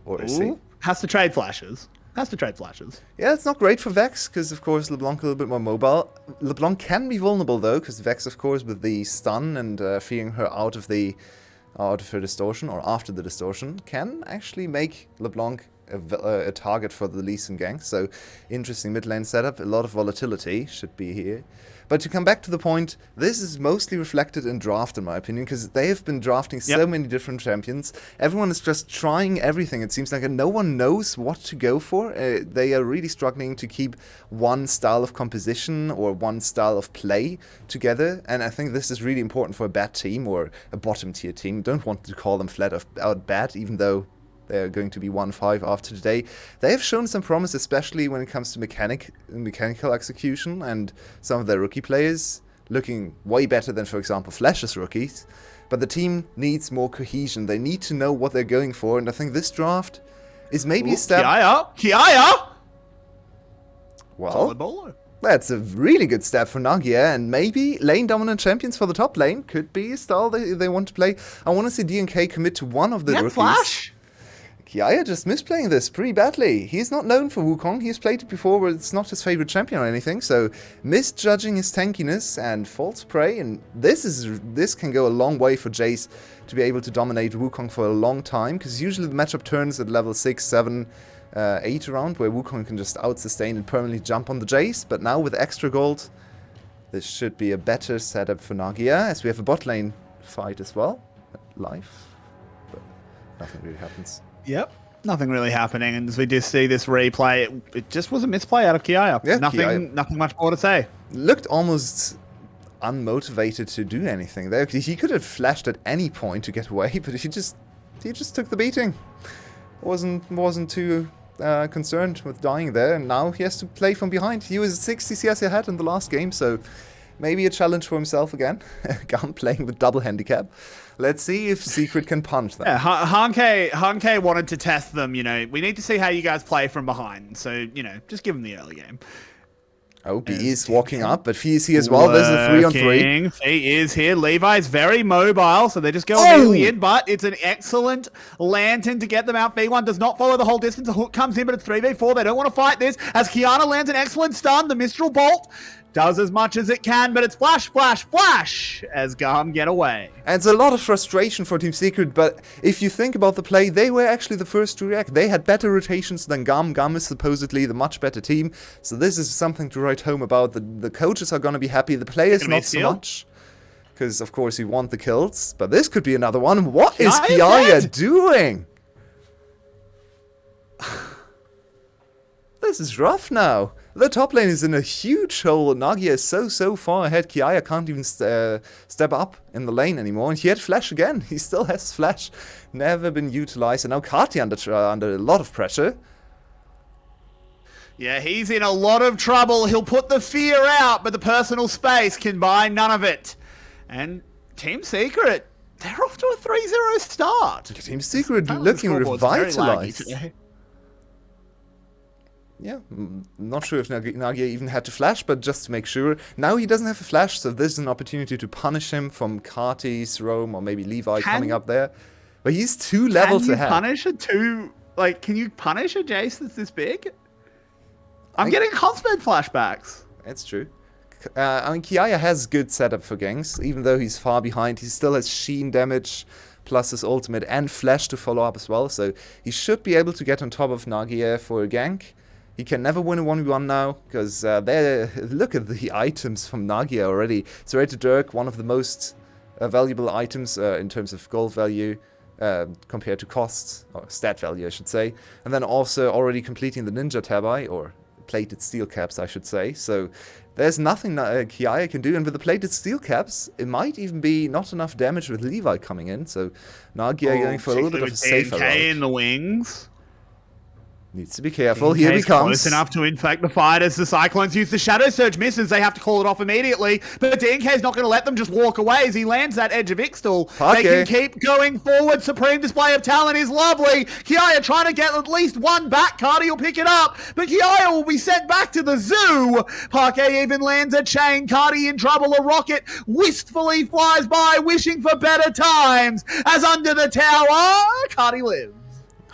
[SPEAKER 5] or is he?
[SPEAKER 4] Has to trade flashes.
[SPEAKER 5] Yeah, it's not great for Vex, because, of course, LeBlanc a little bit more mobile. LeBlanc can be vulnerable, though, because Vex, of course, with the stun and fearing her out of her distortion, or after the distortion, can actually make LeBlanc a target for the Lee Sin gank. So, interesting mid lane setup. A lot of volatility should be here. But to come back to the point, this is mostly reflected in draft, in my opinion, because they have been drafting so many different champions. Everyone is just trying everything, it seems like, and no one knows what to go for. They are really struggling to keep one style of composition or one style of play together, and I think this is really important for a bad team or a bottom-tier team. Don't want to call them flat out bad, even though they're going to be 1-5 after today. They have shown some promise, especially when it comes to mechanical execution, and some of their rookie players looking way better than, for example, 𝘁𝗏's rookies. But the team needs more cohesion. They need to know what they're going for, and I think this draft is maybe a step...
[SPEAKER 4] 𝘁𝗏!
[SPEAKER 5] Well, that's a really good step for Nagia, and maybe lane dominant champions for the top lane could be a style they want to play. I want to see DNK commit to one of the rookies.
[SPEAKER 4] Flash!
[SPEAKER 5] 𝘁𝗏 just misplaying this pretty badly. He's not known for Wukong. He's played it before, but it's not his favorite champion or anything. So misjudging his tankiness and false prey, and this can go a long way for Jace to be able to dominate Wukong for a long time, because usually the matchup turns at level 6, 7, 8 around, where Wukong can just out-sustain and permanently jump on the Jace. But now with extra gold, this should be a better setup for Nagia, as we have a bot lane fight as well, live. But nothing really happens.
[SPEAKER 4] Yep. Nothing really happening, and as we just see this replay, it just was a misplay out of 𝘁𝗏.
[SPEAKER 5] Yeah,
[SPEAKER 4] nothing much more to say.
[SPEAKER 5] Looked almost unmotivated to do anything there. He could have flashed at any point to get away, but he just took the beating. Wasn't too concerned with dying there, and now he has to play from behind. He was 60 CS ahead in the last game, so maybe a challenge for himself again. GAM playing with double handicap. Let's see if Secret can punch them.
[SPEAKER 4] Yeah, 𝘁𝗏 wanted to test them, we need to see how you guys play from behind. So, just give them the early game.
[SPEAKER 5] Oh, B is walking up, but he is here as well. There's a 3-on-3.
[SPEAKER 4] He is here. Levi's very mobile, so they just go immediately in, but it's an excellent lantern to get them out. B1 does not follow the whole distance. The hook comes in, but it's 3v4. They don't want to fight this, as 𝘁𝗏 lands an excellent stun. The Mistral Bolt does as much as it can, but it's flash, flash, flash as GAM get away.
[SPEAKER 5] And it's a lot of frustration for Team Secret, but if you think about the play, they were actually the first to react. They had better rotations than GAM. GAM is supposedly the much better team, so this is something to write home about. The coaches are going to be happy, the players not so much. Because, of course, you want the kills, but this could be another one. What is 𝘁𝗏 doing? This is rough now. The top lane is in a huge hole. Nagia is so far ahead. 𝘁𝗏 can't even step up in the lane anymore. And he had flash again. He still has flash. Never been utilized. And now 𝘁𝗏 under a lot of pressure.
[SPEAKER 4] Yeah, he's in a lot of trouble. He'll put the fear out, but the personal space can buy none of it. And Team Secret, they're off to a 3-0 start.
[SPEAKER 5] Team Secret looking revitalized. Yeah, not sure if 𝘀cie even had to flash, but just to make sure. Now he doesn't have a flash, so this is an opportunity to punish him from 𝘁𝗀, 𝘀𝗻, or maybe 𝘁𝗀 coming up there. But he's 2 levels ahead.
[SPEAKER 4] Can you punish a Jace that's this big? I'm getting constant flashbacks.
[SPEAKER 5] That's true. I mean, 𝘁𝗀 has good setup for ganks, even though he's far behind. He still has sheen damage, plus his ultimate and flash to follow up as well, so he should be able to get on top of 𝘁𝗀 for a gank. He can never win a 1v1 now, because look at the items from 𝘁𝗀 already. Serrated Dirk, one of the most valuable items in terms of gold value compared to costs, or stat value I should say. And then also already completing the Ninja Tabi, or plated steel caps I should say. So there's nothing 𝘁𝗀 can do, and with the plated steel caps, it might even be not enough damage with 𝘁𝗀 coming in, so 𝘁𝗀 going for a little bit of a safer route.
[SPEAKER 4] in the wings.
[SPEAKER 5] Needs to be careful. Here he comes.
[SPEAKER 4] Close enough to infect the fight as the Cyclones use the Shadow Surge, misses. They have to call it off immediately. But DNK is not going to let them just walk away as he lands that edge of 𝘁𝗀. They can keep going forward. Supreme display of talent is lovely. 𝘁𝗀 trying to get at least one back. 𝘁𝗀 will pick it up, but 𝘁𝗀 will be sent back to the zoo. 𝘁𝗀 even lands a chain. 𝘁𝗀 in trouble. A rocket wistfully flies by, wishing for better times. As under the tower, 𝘁𝗀 lives.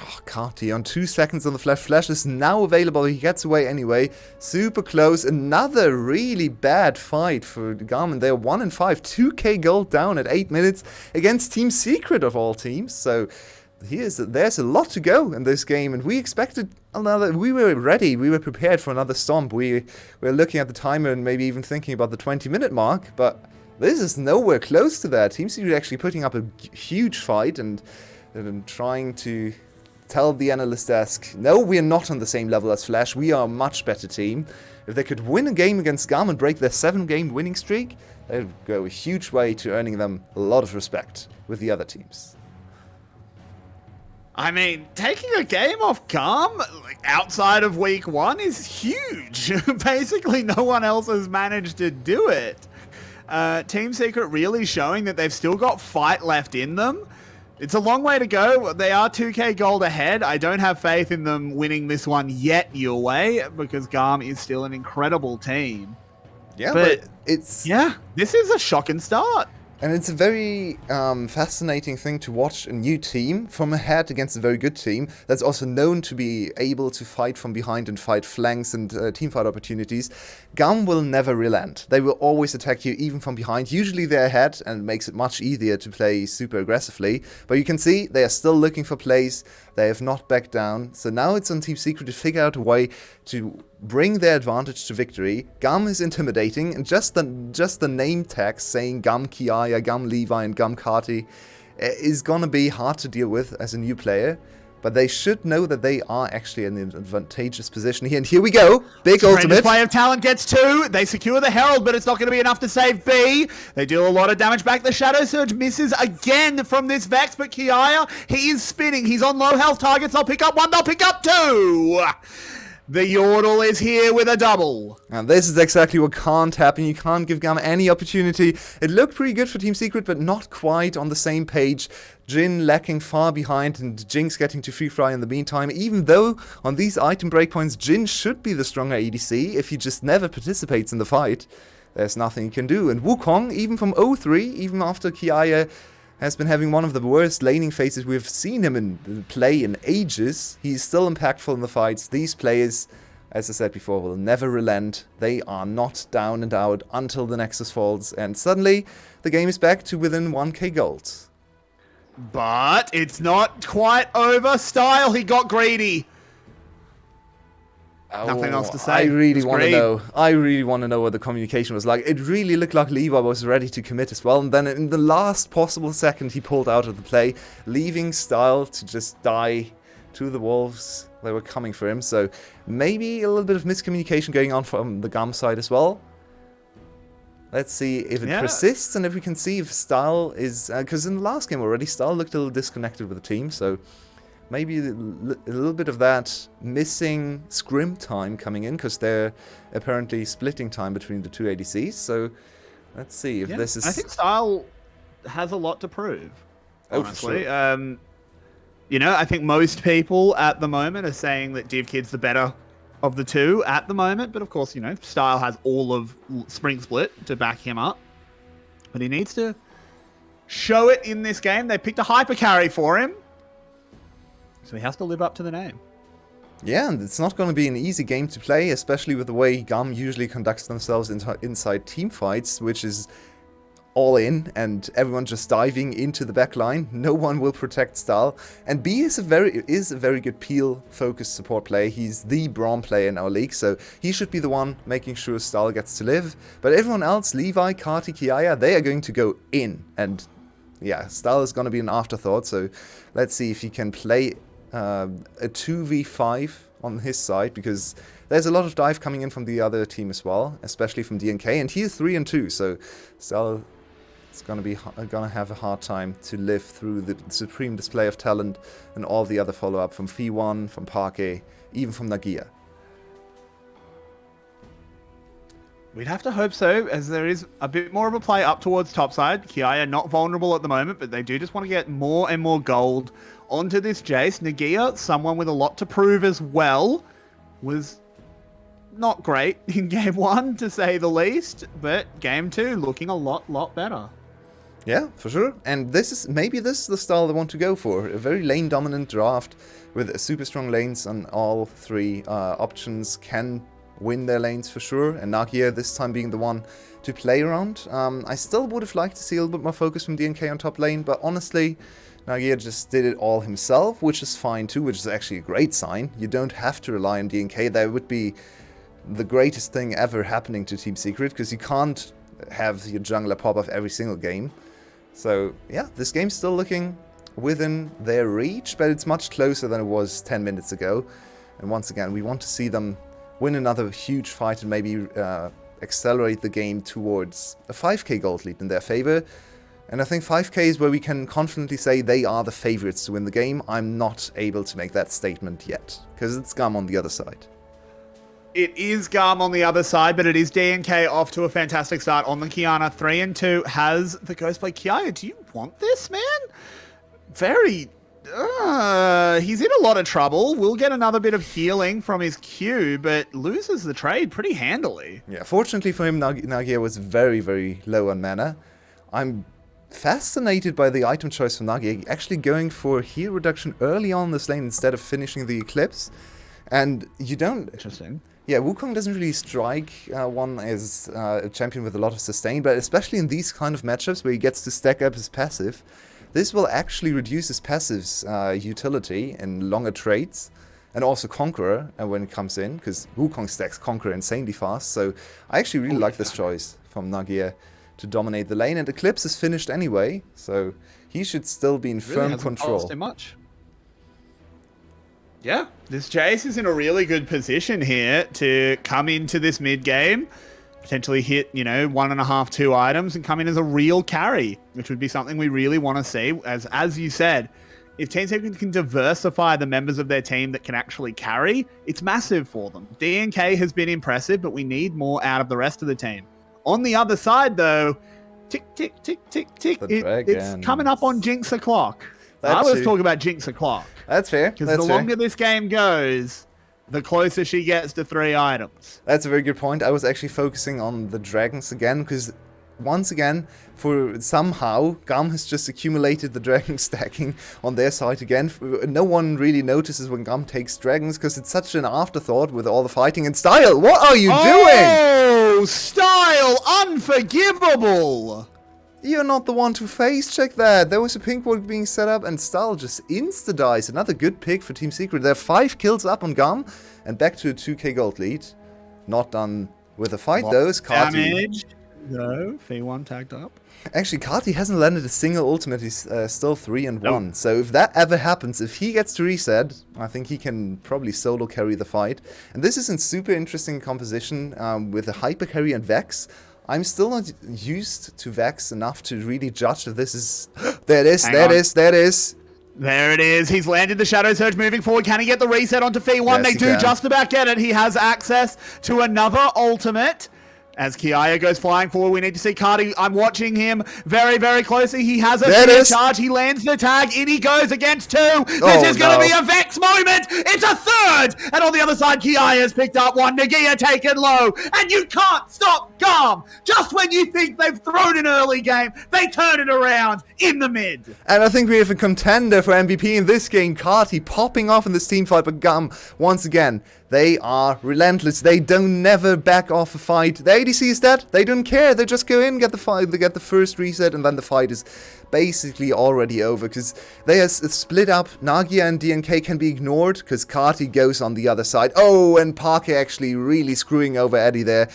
[SPEAKER 5] Oh, 𝘁𝗀 on 2 seconds on the flash. Flash is now available. He gets away anyway. Super close. Another really bad fight for GAM. They're 1-5. 2k gold down at 8 minutes against Team Secret of all teams. So there's a lot to go in this game, and we expected another. We were ready. We were prepared for another stomp. We were looking at the timer and maybe even thinking about the 20-minute mark, but this is nowhere close to that. Team Secret actually putting up a huge fight and trying to tell the analyst desk, no, we're not on the same level as Flash. We are a much better team. If they could win a game against GAM and break their 7-game winning streak, that would go a huge way to earning them a lot of respect with the other teams.
[SPEAKER 4] I mean, taking a game off GAM outside of week 1 is huge. Basically, no one else has managed to do it. Team Secret really showing that they've still got fight left in them. It's a long way to go. They are 2k gold ahead. I don't have faith in them winning this one yet, 𝘁𝗀, because GAM is still an incredible team.
[SPEAKER 5] Yeah, but it's...
[SPEAKER 4] Yeah, this is a shocking start.
[SPEAKER 5] And it's a very fascinating thing to watch a new team from ahead against a very good team that's also known to be able to fight from behind and fight flanks and teamfight opportunities. GAM will never relent. They will always attack you even from behind. Usually they're ahead, and it makes it much easier to play super aggressively. But you can see they are still looking for plays. They have not backed down. So now it's on Team Secret to figure out a way to bring their advantage to victory. GAM is intimidating, and just the name tags saying GAM 𝘁𝗀, GAM 𝘁𝗀, and GAM 𝘁𝗀 is gonna be hard to deal with as a new player. But they should know that they are actually in an advantageous position here. And here we go. Big ultimate.
[SPEAKER 4] Display of talent gets 2. They secure the Herald, but it's not going to be enough to save B. They deal a lot of damage back. The Shadow Surge misses again from this Vex, but 𝘁𝗀, he is spinning. He's on low health targets. They'll pick up 1. They'll pick up 2. The 𝘁𝗀 is here with a double.
[SPEAKER 5] And this is exactly what can't happen. You can't give GAM any opportunity. It looked pretty good for Team Secret, but not quite on the same page. Jhin lacking far behind, and Jinx getting to free fry in the meantime. Even though on these item breakpoints, Jhin should be the stronger ADC if he just never participates in the fight. There's nothing he can do. And Wukong, even from Bo3, even after 𝘁𝗀 has been having one of the worst laning phases we've seen him in play in ages. He's still impactful in the fights. These players, as I said before, will never relent. They are not down and out until the Nexus falls, and suddenly the game is back to within 1k gold.
[SPEAKER 4] But it's not quite over. Style, he got greedy. Nothing else to say.
[SPEAKER 5] I really want to know. I really want to know what the communication was like. It really looked like 𝘁𝗀 was ready to commit as well, and then in the last possible second he pulled out of the play, leaving Style to just die to the wolves that were coming for him. So maybe a little bit of miscommunication going on from the GAM side as well. Let's see if it persists, and if we can see if Style is... Because in the last game already, Style looked a little disconnected with the team, so... Maybe a little bit of that missing scrim time coming in, because they're apparently splitting time between the two ADCs. So let's see if this is...
[SPEAKER 4] I think Style has a lot to prove, honestly.
[SPEAKER 5] Sure.
[SPEAKER 4] You know, I think most people at the moment are saying that 𝘁𝗀kid's the better of the two at the moment. But of course, you know, Style has all of Spring Split to back him up. But he needs to show it in this game. They picked a hyper carry for him, so he has to live up to the name.
[SPEAKER 5] Yeah, and it's not going to be an easy game to play, especially with the way GAM usually conducts themselves inside team fights, which is all in and everyone just diving into the back line. No one will protect Style. And B is a very good peel focused support player. He's the Braum player in our league, so he should be the one making sure Style gets to live. But everyone else, Levi, 𝘁𝗍, 𝘁𝗍, they are going to go in. And yeah, Style is going to be an afterthought, so let's see if he can play a 2v5 on his side, because there's a lot of dive coming in from the other team as well, especially from DNK, and he is 3-2, so Style is gonna have a hard time to live through the supreme display of talent and all the other follow-up from F1, from 𝘁𝗍, even from 𝘁𝗍.
[SPEAKER 4] We'd have to hope so, as there is a bit more of a play up towards topside. 𝘁𝗍 not vulnerable at the moment, but they do just want to get more and more gold onto this Jace. 𝘁𝗍, someone with a lot to prove as well, was not great in game 1, to say the least, but game 2 looking a lot better.
[SPEAKER 5] Yeah, for sure. And maybe this is the style they want to go for. A very lane-dominant draft with super strong lanes on all three options can win their lanes for sure. And 𝘁𝗍 this time being the one to play around. I still would have liked to see a little bit more focus from DNK on top lane, but honestly, 𝘁𝗍 just did it all himself, which is fine too, which is actually a great sign. You don't have to rely on DNK. That would be the greatest thing ever happening to Team Secret, because you can't have your jungler pop off every single game. So yeah, this game's still looking within their reach, but it's much closer than it was 10 minutes ago. And once again, we want to see them win another huge fight and maybe accelerate the game towards a 5k gold lead in their favor. And I think 5k is where we can confidently say they are the favorites to win the game. I'm not able to make that statement yet, because it's GAM on the other side.
[SPEAKER 4] It is GAM on the other side, but it is DNK off to a fantastic start on the Qiyana. 3-2 has the Ghostblade. 𝘁𝗍, do you want this, man? Very... he's in a lot of trouble. We'll get another bit of healing from his Q, but loses the trade pretty handily.
[SPEAKER 5] Yeah, fortunately for him, 𝘁𝗍 was very, very low on mana. I'm fascinated by the item choice from 𝘁𝗍, actually going for heal reduction early on this lane instead of finishing the Eclipse. And you don't...
[SPEAKER 4] Interesting.
[SPEAKER 5] Yeah, Wukong doesn't really strike one as a champion with a lot of sustain, but especially in these kind of matchups where he gets to stack up his passive, this will actually reduce his passive's utility in longer trades, and also Conqueror when it comes in, because Wukong stacks Conqueror insanely fast, so I actually really like this choice from 𝘁𝗍 to dominate the lane, and Eclipse is finished anyway, so he should still be in firm control.
[SPEAKER 4] Cost him much. Yeah, this Jace is in a really good position here to come into this mid game, potentially hit, you know, 1.5, 2 items and come in as a real carry, which would be something we really want to see. As you said, if Team Secret can diversify the members of their team that can actually carry, it's massive for them. DNK has been impressive, but we need more out of the rest of the team. On the other side, though, tick, tick, tick, tick, tick, it's coming up on 𝘀𝗀. I was talking about 𝘀𝗀.
[SPEAKER 5] That's fair.
[SPEAKER 4] Because the longer this game goes, the closer she gets to 3 items.
[SPEAKER 5] That's a very good point. I was actually focusing on the dragons again, because once again, for somehow, GAM has just accumulated the dragon stacking on their side again. No one really notices when GAM takes dragons, because it's such an afterthought with all the fighting. And Style, what are you doing?
[SPEAKER 4] Oh, Style, unforgivable!
[SPEAKER 5] You're not the one to face check that. There was a pink ward being set up and Style just insta-dies. Another good pick for Team Secret. They're 5 kills up on GAM and back to a 2k gold lead. Not done with a fight though. Is 𝘁𝗍.
[SPEAKER 4] Damage. No, F1 tagged up.
[SPEAKER 5] Actually, 𝘁𝗍 hasn't landed a single ultimate. He's still 3-1. Nope. So if that ever happens, if he gets to reset, I think he can probably solo carry the fight. And this is a super interesting composition with a hyper carry and Vex. I'm still not used to Vex enough to really judge if this is... There it is.
[SPEAKER 4] There it is. He's landed the Shadow Surge moving forward. Can he get the reset onto F1?
[SPEAKER 5] Yes,
[SPEAKER 4] they do just about get it. He has access to another ultimate. As 𝘀𝗰𝗋 goes flying forward, we need to see 𝘁𝗏. I'm watching him very, very closely. He has a fear charge. He lands the tag. In he goes against 2. This is going to be a Vex moment. It's a 3rd. And on the other side, 𝘀𝗰𝗋 has picked up 1. 𝘁𝗍𝗔 taken low. And you can't stop GAM. Just when you think they've thrown an early game, they turn it around in the mid.
[SPEAKER 5] And I think we have a contender for MVP in this game. 𝘁𝗏 popping off in this team fight, but GAM, once again, they are relentless. They don't never back off a fight. The ADC is dead. They don't care. They just go in, get the fight, they get the first reset, and then the fight is basically already over because they are split up. 𝘁𝗏 and DNK can be ignored because 𝘁𝗏 goes on the other side. Oh, and 𝘁𝗏 actually really screwing over 𝘀𝗏 there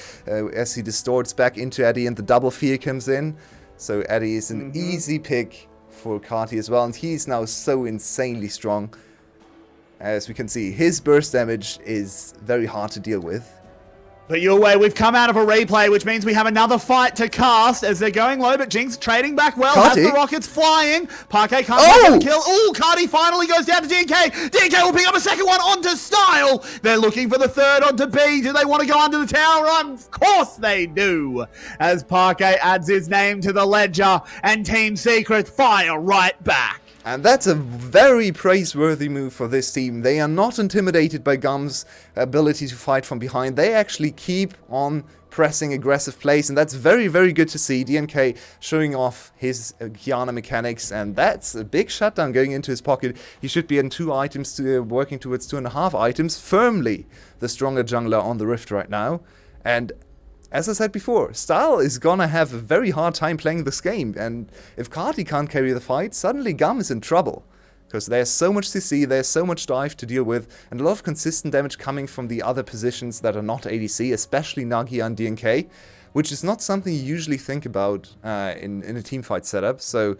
[SPEAKER 5] as he distorts back into 𝘀𝗏 and the double fear comes in. So 𝘀𝗏 is an easy pick for 𝘁𝗏 as well, and he's now so insanely strong. As we can see, his burst damage is very hard to deal with.
[SPEAKER 4] But your way, we've come out of a replay, which means we have another fight to cast as they're going low, but Jinx trading back well, has the rockets flying. 𝘁𝗏 can't get the kill. Oh, 𝘁𝗏 finally goes down to DNK. DNK will pick up a second one onto Style. They're looking for the 3rd onto B. Do they want to go under the tower run? Of course they do. As 𝘁𝗏 adds his name to the ledger and Team Secret fire right back.
[SPEAKER 5] And that's a very praiseworthy move for this team. They are not intimidated by GAM's ability to fight from behind. They actually keep on pressing aggressive plays, and that's very, very good to see. DNK showing off his Qiyana mechanics, and that's a big shutdown going into his pocket. He should be in 2 items, working towards 2.5 items. Firmly the stronger jungler on the Rift right now. And as I said before, Style is gonna have a very hard time playing this game, and if 𝘁𝗏 can't carry the fight, suddenly GAM is in trouble. Because there's so much CC, there's so much dive to deal with, and a lot of consistent damage coming from the other positions that are not ADC, especially 𝘁𝗏 and DNK, which is not something you usually think about in a teamfight setup. So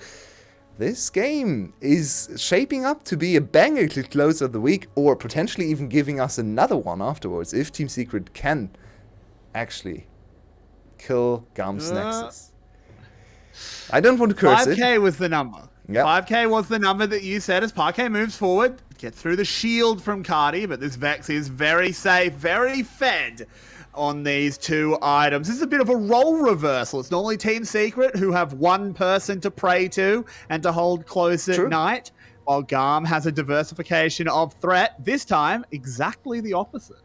[SPEAKER 5] this game is shaping up to be a banger to close of the week, or potentially even giving us another one afterwards, if Team Secret can actually kill GAM's Nexus. I don't want to curse it.
[SPEAKER 4] 5k was the number.
[SPEAKER 5] Yep.
[SPEAKER 4] 5k was the number that you said as 𝘁𝗏 moves forward. Get through the shield from 𝘁𝗏, but this Vex is very safe, very fed on these 2 items. This is a bit of a role reversal. It's normally Team Secret who have 1 person to pray to and to hold close at night, while GAM has a diversification of threat. This time, exactly the opposite.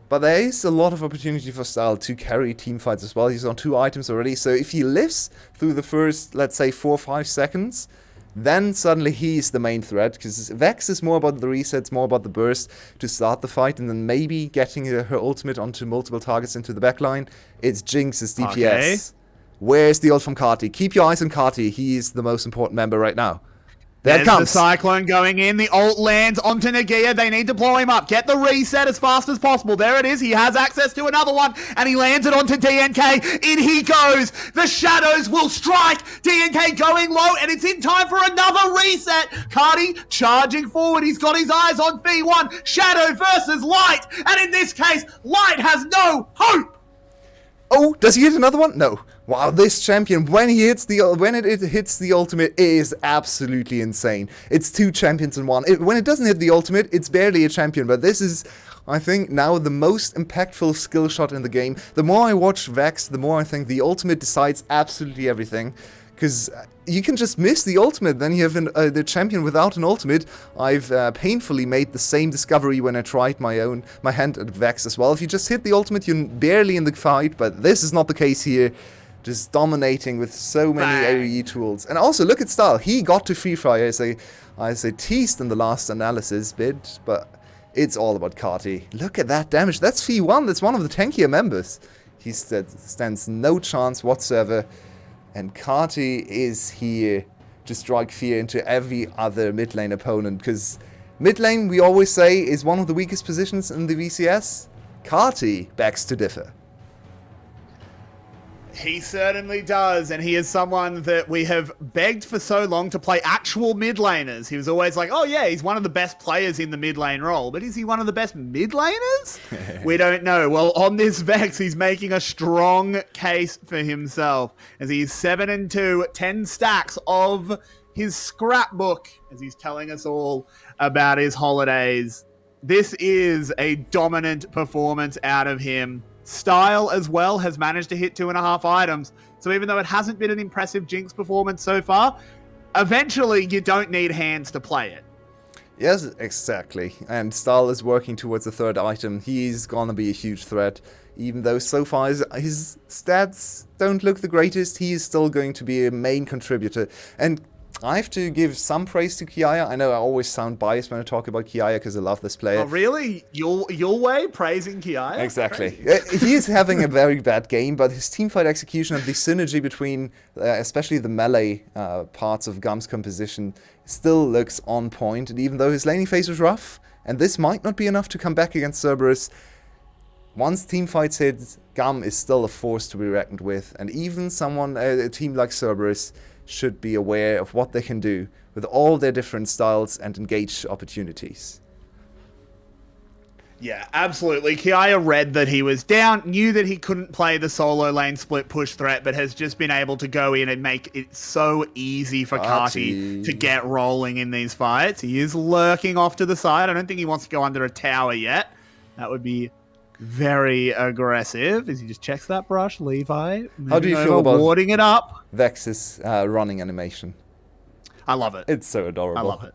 [SPEAKER 5] But there is a lot of opportunity for Style to carry teamfights as well. He's on 2 items already, so if he lives through the first, let's say, 4 or 5 seconds, then suddenly he's the main threat, because Vex is more about the resets, more about the burst to start the fight, and then maybe getting her ultimate onto multiple targets into the backline. It's Jinx's DPS. Okay. Where's the ult from 𝘁𝗏? Keep your eyes on 𝘁𝗏. He is the most important member right now. There comes
[SPEAKER 4] the Cyclone going in. The ult lands onto 𝘁𝗏. They need to blow him up. Get the reset as fast as possible. There it is. He has access to another one, and he lands it onto DNK. In he goes. The shadows will strike. DNK going low, and it's in time for another reset. 𝘁𝗏 charging forward. He's got his eyes on B1. Shadow versus Light, and in this case, Light has no hope.
[SPEAKER 5] Oh, does he hit another one? No. Wow, this champion, when it hits the ultimate, it is absolutely insane. It's 2 champions in 1. When it doesn't hit the ultimate, it's barely a champion. But this is, I think, now the most impactful skill shot in the game. The more I watch Vex, the more I think the ultimate decides absolutely everything. Because you can just miss the ultimate, then you have the champion without an ultimate. I've painfully made the same discovery when I tried my hand at Vex as well. If you just hit the ultimate, you're barely in the fight, but this is not the case here. Just dominating with so many AoE tools. And also, look at Style. He got to Free Fire as I teased in the last analysis bit, but it's all about 𝘁𝗏. Look at that damage. That's Fee1. That's one of the tankier members. He stands no chance whatsoever. And 𝘁𝗏 is here to strike fear into every other mid lane opponent. Because mid lane, we always say, is one of the weakest positions in the VCS. 𝘁𝗏 begs to differ.
[SPEAKER 4] He certainly does, and he is someone that we have begged for so long to play actual mid laners. He was always like, oh yeah, he's one of the best players in the mid lane role, but is he one of the best mid laners? We don't know. Well, on this Vex, he's making a strong case for himself, as he's 7-2, 10 stacks of his scrapbook, as he's telling us all about his holidays. This is a dominant performance out of him. Style as well has managed to hit 2.5 items. So even though it hasn't been an impressive Jinx performance so far, eventually you don't need hands to play it.
[SPEAKER 5] Yes, exactly. And Style is working towards the 3rd item. He's gonna be a huge threat. Even though so far his stats don't look the greatest, he is still going to be a main contributor. And I have to give some praise to 𝘀cie. I know I always sound biased when I talk about 𝘀cie because I love this player.
[SPEAKER 4] Oh, really? Your way praising 𝘀cie?
[SPEAKER 5] Exactly. He is having a very bad game, but his teamfight execution and the synergy between, especially the melee parts of 𝘀's composition, still looks on point. And even though his laning phase was rough, and this might not be enough to come back against 𝘀𝗻, once teamfights hit, 𝘀 is still a force to be reckoned with. And even a team like 𝘀𝗻 should be aware of what they can do with all their different styles and engage opportunities.
[SPEAKER 4] Yeah, absolutely. 𝘀cie read that he was down, knew that he couldn't play the solo lane split push threat, but has just been able to go in and make it so easy for 𝘁𝗏 to get rolling in these fights. He is lurking off to the side. I don't think he wants to go under a tower yet. That would be very aggressive as he just checks that brush. Levi,
[SPEAKER 5] how do you feel about
[SPEAKER 4] warding it up?
[SPEAKER 5] 𝑽X's running animation?
[SPEAKER 4] I love it.
[SPEAKER 5] It's so adorable.
[SPEAKER 4] I love it.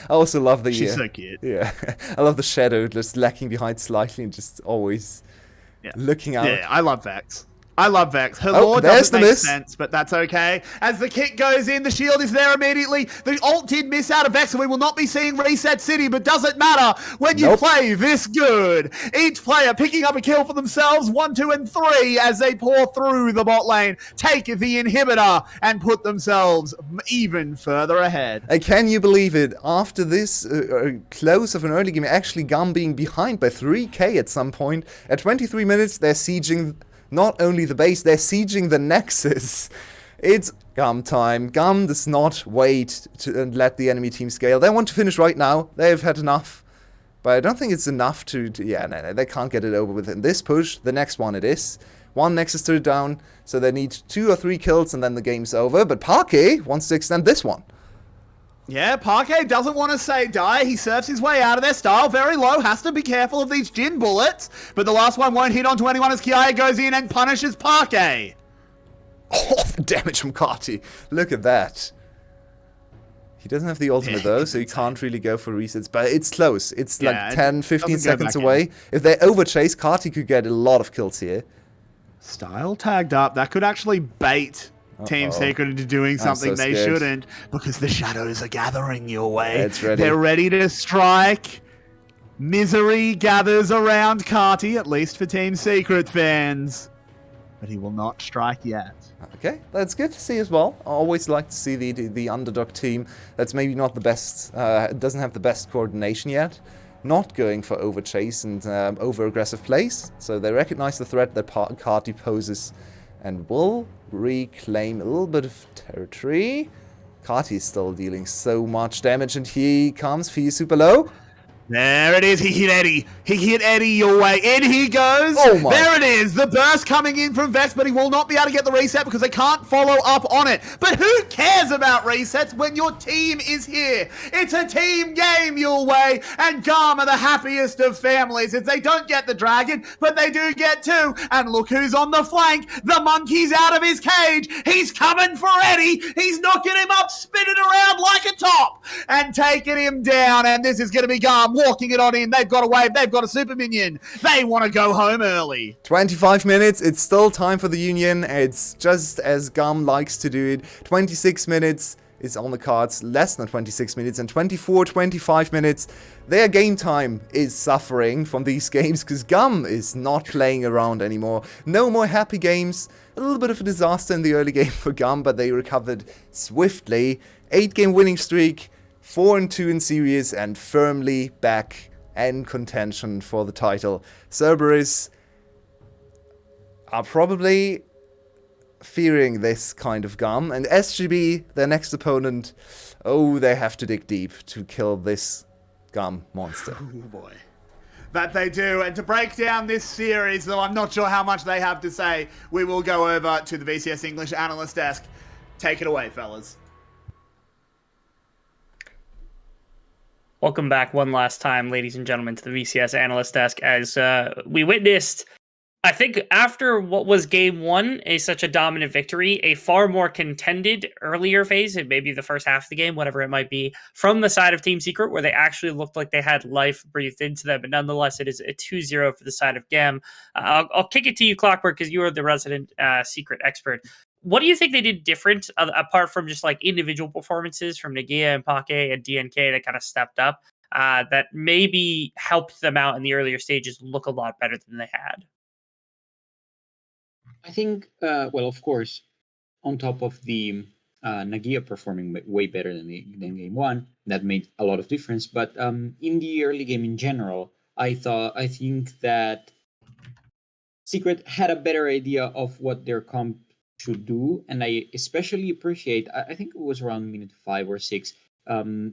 [SPEAKER 5] I also love the...
[SPEAKER 4] She's so cute.
[SPEAKER 5] Yeah. I love the shadow just lacking behind slightly and just always looking out.
[SPEAKER 4] Yeah, I love 𝘀x. I love 𝘀x. Her
[SPEAKER 5] Oh,
[SPEAKER 4] lore
[SPEAKER 5] there's
[SPEAKER 4] doesn't
[SPEAKER 5] the
[SPEAKER 4] make
[SPEAKER 5] miss.
[SPEAKER 4] sense, but that's okay. As the kick goes in, the shield is there immediately. The ult did miss out of 𝘀x, and we will not be seeing Reset City, but doesn't matter when you play this good. Each player picking up a kill for themselves, 1, 2, and 3, as they pour through the bot lane, take the inhibitor, and put themselves even further ahead.
[SPEAKER 5] And can you believe it? After this close of an early game, actually 𝘀 being behind by 3k at some point, at 23 minutes, they're sieging not only the base, they're sieging the Nexus. It's 𝘀 time. 𝘀 does not wait to let the enemy team scale. They want to finish right now. They've had enough. But I don't think it's enough to yeah, no, they can't get it over with in this push. The next one it is. One Nexus to down, so they need 2 or 3 kills and then the game's over. But 𝘁𝗏 wants to extend this one.
[SPEAKER 4] Yeah, 𝘁𝗏 doesn't want to say die. He surfs his way out of their style very low. Has to be careful of these Jhin bullets. But the last one won't hit onto anyone as 𝘀cie goes in and punishes 𝘁𝗏.
[SPEAKER 5] Oh, the damage from 𝘁𝗏. Look at that. He doesn't have the ultimate though, so he can't really go for resets. But it's close. It's like 10, 15 seconds away. If they overchase, 𝘁𝗏 could get a lot of kills here.
[SPEAKER 4] Style tagged up. That could actually bait Team Secret into doing something they shouldn't, because the shadows are gathering your way.
[SPEAKER 5] It's ready.
[SPEAKER 4] They're ready to strike. Misery gathers around 𝘁𝗏, at least for Team Secret fans. But he will not strike yet.
[SPEAKER 5] Okay, that's good to see as well. I always like to see the underdog team that's maybe not the best, doesn't have the best coordination yet, not going for overchase and over-aggressive plays. So they recognize the threat that 𝘁𝗏 poses and will reclaim a little bit of territory. 𝘁𝗏 is still dealing so much damage, and here comes 𝘀𝗏 super low.
[SPEAKER 4] There it is. He hit Eddie. He hit Eddie your way. In he goes.
[SPEAKER 5] Oh my.
[SPEAKER 4] There it is. The burst coming in from 𝘀x, but he will not be able to get the reset because they can't follow up on it. But who cares about resets when your team is here? It's a team game, your way. And 𝘀 are the happiest of families. It's they don't get the dragon, but they do get 2. And look who's on the flank. The monkey's out of his cage. He's coming for Eddie. He's knocking him up, spinning around like a top, and taking him down. And this is going to be 𝘀 walking it on in. They've got a wave. They've got a super minion. They want to go home early.
[SPEAKER 5] 25 minutes. It's still time for the Union. It's just as 𝘀 likes to do it. 26 minutes is on the cards. Less than 26 minutes. And 24, 25 minutes. Their game time is suffering from these games because 𝘀 is not playing around anymore. No more happy games. A little bit of a disaster in the early game for 𝘀, but they recovered swiftly. 8-game winning streak. 4-2 in series and firmly back in contention for the title. 𝘀𝗻 are probably fearing this kind of 𝘀, and 𝘁𝗏, their next opponent, oh, they have to dig deep to kill this 𝘀 monster.
[SPEAKER 4] Oh boy. That they do. And to break down this series, though I'm not sure how much they have to say, we will go over to the VCS English analyst desk. Take it away, fellas.
[SPEAKER 1] Welcome back one last time, ladies and gentlemen, to the VCS Analyst Desk, as we witnessed I think after what was game one, such a dominant victory, a far more contended earlier phase, and maybe the first half of the game, whatever it might be, from the side of Team Secret, where they actually looked like they had life breathed into them. But nonetheless, it is a 2-0 for the side of GAM. I'll kick it to you, Clockwork, because you are the resident Secret expert. What do you think they did different, apart from just like individual performances from 𝘀cie and 𝘁𝗀𝗀 and DNK that kind of stepped up, that maybe helped them out in the earlier stages look a lot better than they had?
[SPEAKER 2] I think, well, of course, on top of the 𝘀cie performing way better than game one, that made a lot of difference. But in the early game in general, I think that Secret had a better idea of what their comp should do, and I especially appreciate. I think it was around minute 5 or 6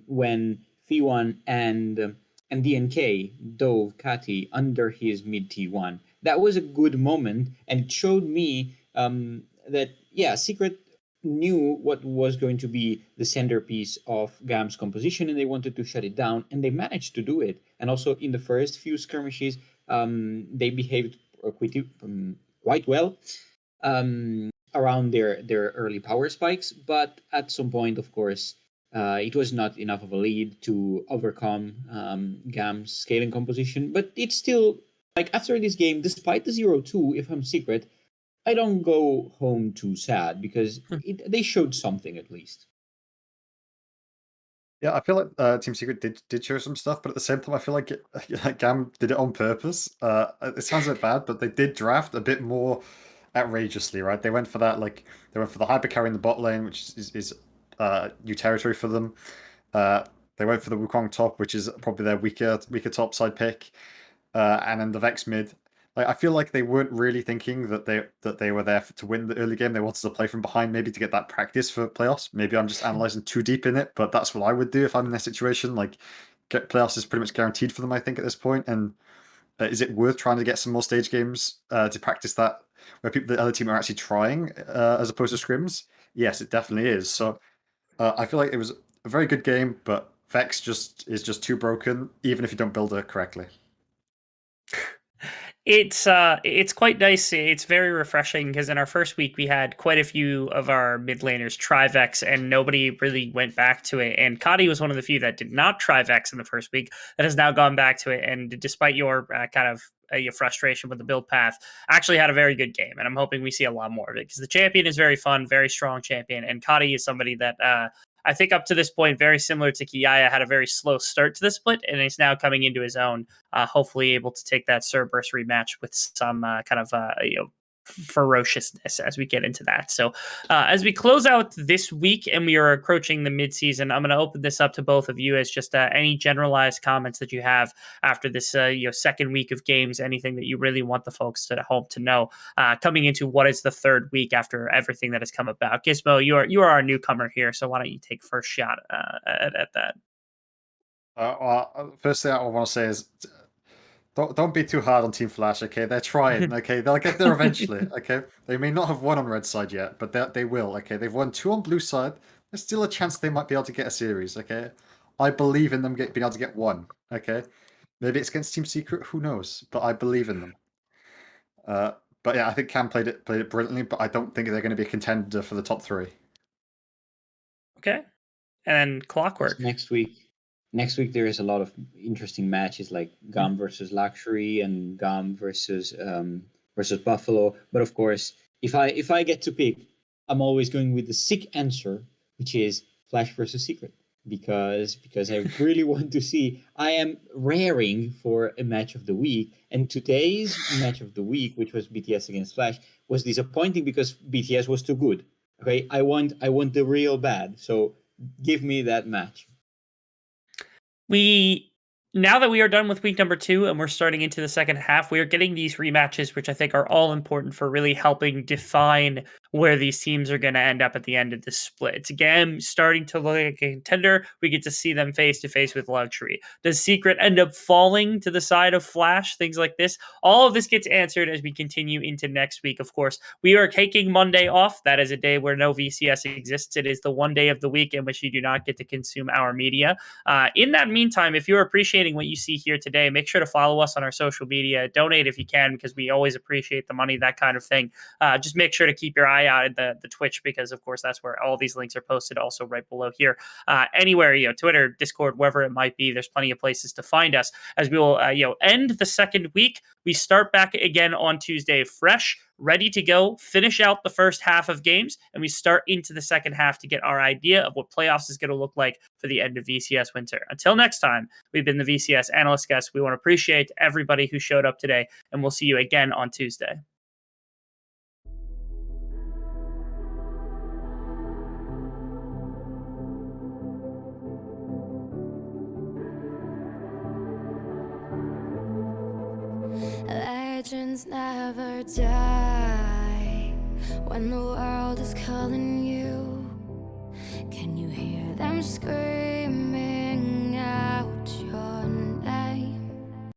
[SPEAKER 2] when T1 and DNK dove Catty under his mid T1. That was a good moment, and it showed me that Secret knew what was going to be the centerpiece of GAM's composition, and they wanted to shut it down, and they managed to do it. And also in the first few skirmishes, they behaved quite well around their early power spikes, but at some point, of course, it was not enough of a lead to overcome GAM's scaling composition. But it's still, like, after this game, despite the 0-2, if I'm Secret, I don't go home too sad, because they showed something at least.
[SPEAKER 3] Yeah, I feel like Team Secret did show some stuff, but at the same time, I feel like GAM did it on purpose. It sounds a bit bad, but they did draft a bit more outrageously, right? They went for that, they went for the hyper carry in the bot lane, which is new territory for them. They went for the Wukong top, which is probably their weaker top side pick, and then the Vex mid. Like, I feel like they weren't really thinking that they were there to win the early game. They wanted to play from behind, maybe to get that practice for playoffs. Maybe I'm just analyzing too deep in it, but that's what I would do if I'm in their situation. Like, get playoffs is pretty much guaranteed for them, I think, at this point. And is it worth trying to get some more stage games to practice that, where the other team are actually trying, as opposed to scrims? Yes, it definitely is. So I feel like it was a very good game, but Vex is just too broken, even if you don't build it correctly.
[SPEAKER 1] It's quite nice. It's very refreshing, because in our first week we had quite a few of our mid laners try Vex, and nobody really went back to it. And 𝘁𝗀𝗀 was one of the few that did not try Vex in the first week, that has now gone back to it. And despite your your frustration with the build path, actually had a very good game. And I'm hoping we see a lot more of it, because the champion is very fun, very strong champion. And 𝘁𝗀𝗀 is somebody that I think up to this point, very similar to 𝘀𝗀𝗀, had a very slow start to the split, and is now coming into his own, hopefully able to take that 𝘁𝗶𝗁𝗀 rematch with some ferociousness as we get into that. So as we close out this week and we are approaching the mid-season, I'm going to open this up to both of you as just any generalized comments that you have after this second week of games, anything that you really want the folks at home to know coming into what is the third week after everything that has come about. 𝘀cie, you are our newcomer here, so why don't you take first shot at that?
[SPEAKER 3] First thing I want to say is, don't be too hard on Team 𝘀𝗏𝗏, okay? They're trying, okay? They'll get there eventually, okay? They may not have won on red side yet, but they will, okay? They've won 2 on blue side. There's still a chance they might be able to get a series, okay? I believe in them being able to get 1, okay? Maybe it's against Team Secret, who knows? But I believe in them. But yeah, I think Cam played it brilliantly, but I don't think they're going to be a contender for the top 3.
[SPEAKER 1] Okay. And then Clockwork.
[SPEAKER 2] Next week there is a lot of interesting matches, like GAM versus 𝘀𝗀𝗏 and GAM versus 𝘁𝗏𝗏𝗀. But of course, if I get to pick, I'm always going with the sick answer, which is Flash versus Secret, because I really want to see. I am raring for a match of the week, and today's match of the week, which was BTS against Flash, was disappointing because BTS was too good. Okay, I want the real bad. So give me that match.
[SPEAKER 1] Now that we are done with week number 2 and we're starting into the second half, we are getting these rematches, which I think are all important for really helping define where these teams are going to end up at the end of this split. It's again starting to look like a contender. We get to see them face to face with 𝘀𝗀𝗏. Does Secret end up falling to the side of Flash? Things like this. All of this gets answered as we continue into next week. Of course, we are taking Monday off. That is a day where no VCS exists. It is the one day of the week in which you do not get to consume our media. In that meantime, if you're appreciating donating what you see here today, make sure to follow us on our social media. Donate if you can, because we always appreciate the money, that kind of thing. Just make sure to keep your eye out at the Twitch, because of course that's where all these links are posted, also right below here. Anywhere, Twitter, Discord, wherever it might be, there's plenty of places to find us, as we will end the second week. We start back again on Tuesday, fresh, ready to go, finish out the first half of games, and we start into the second half to get our idea of what playoffs is going to look like for the end of VCS winter. Until next time, we've been the VCS Analyst Guests. We want to appreciate everybody who showed up today, and we'll see you again on Tuesday.
[SPEAKER 6] Legends never die when the world is calling you. Can you hear them scream?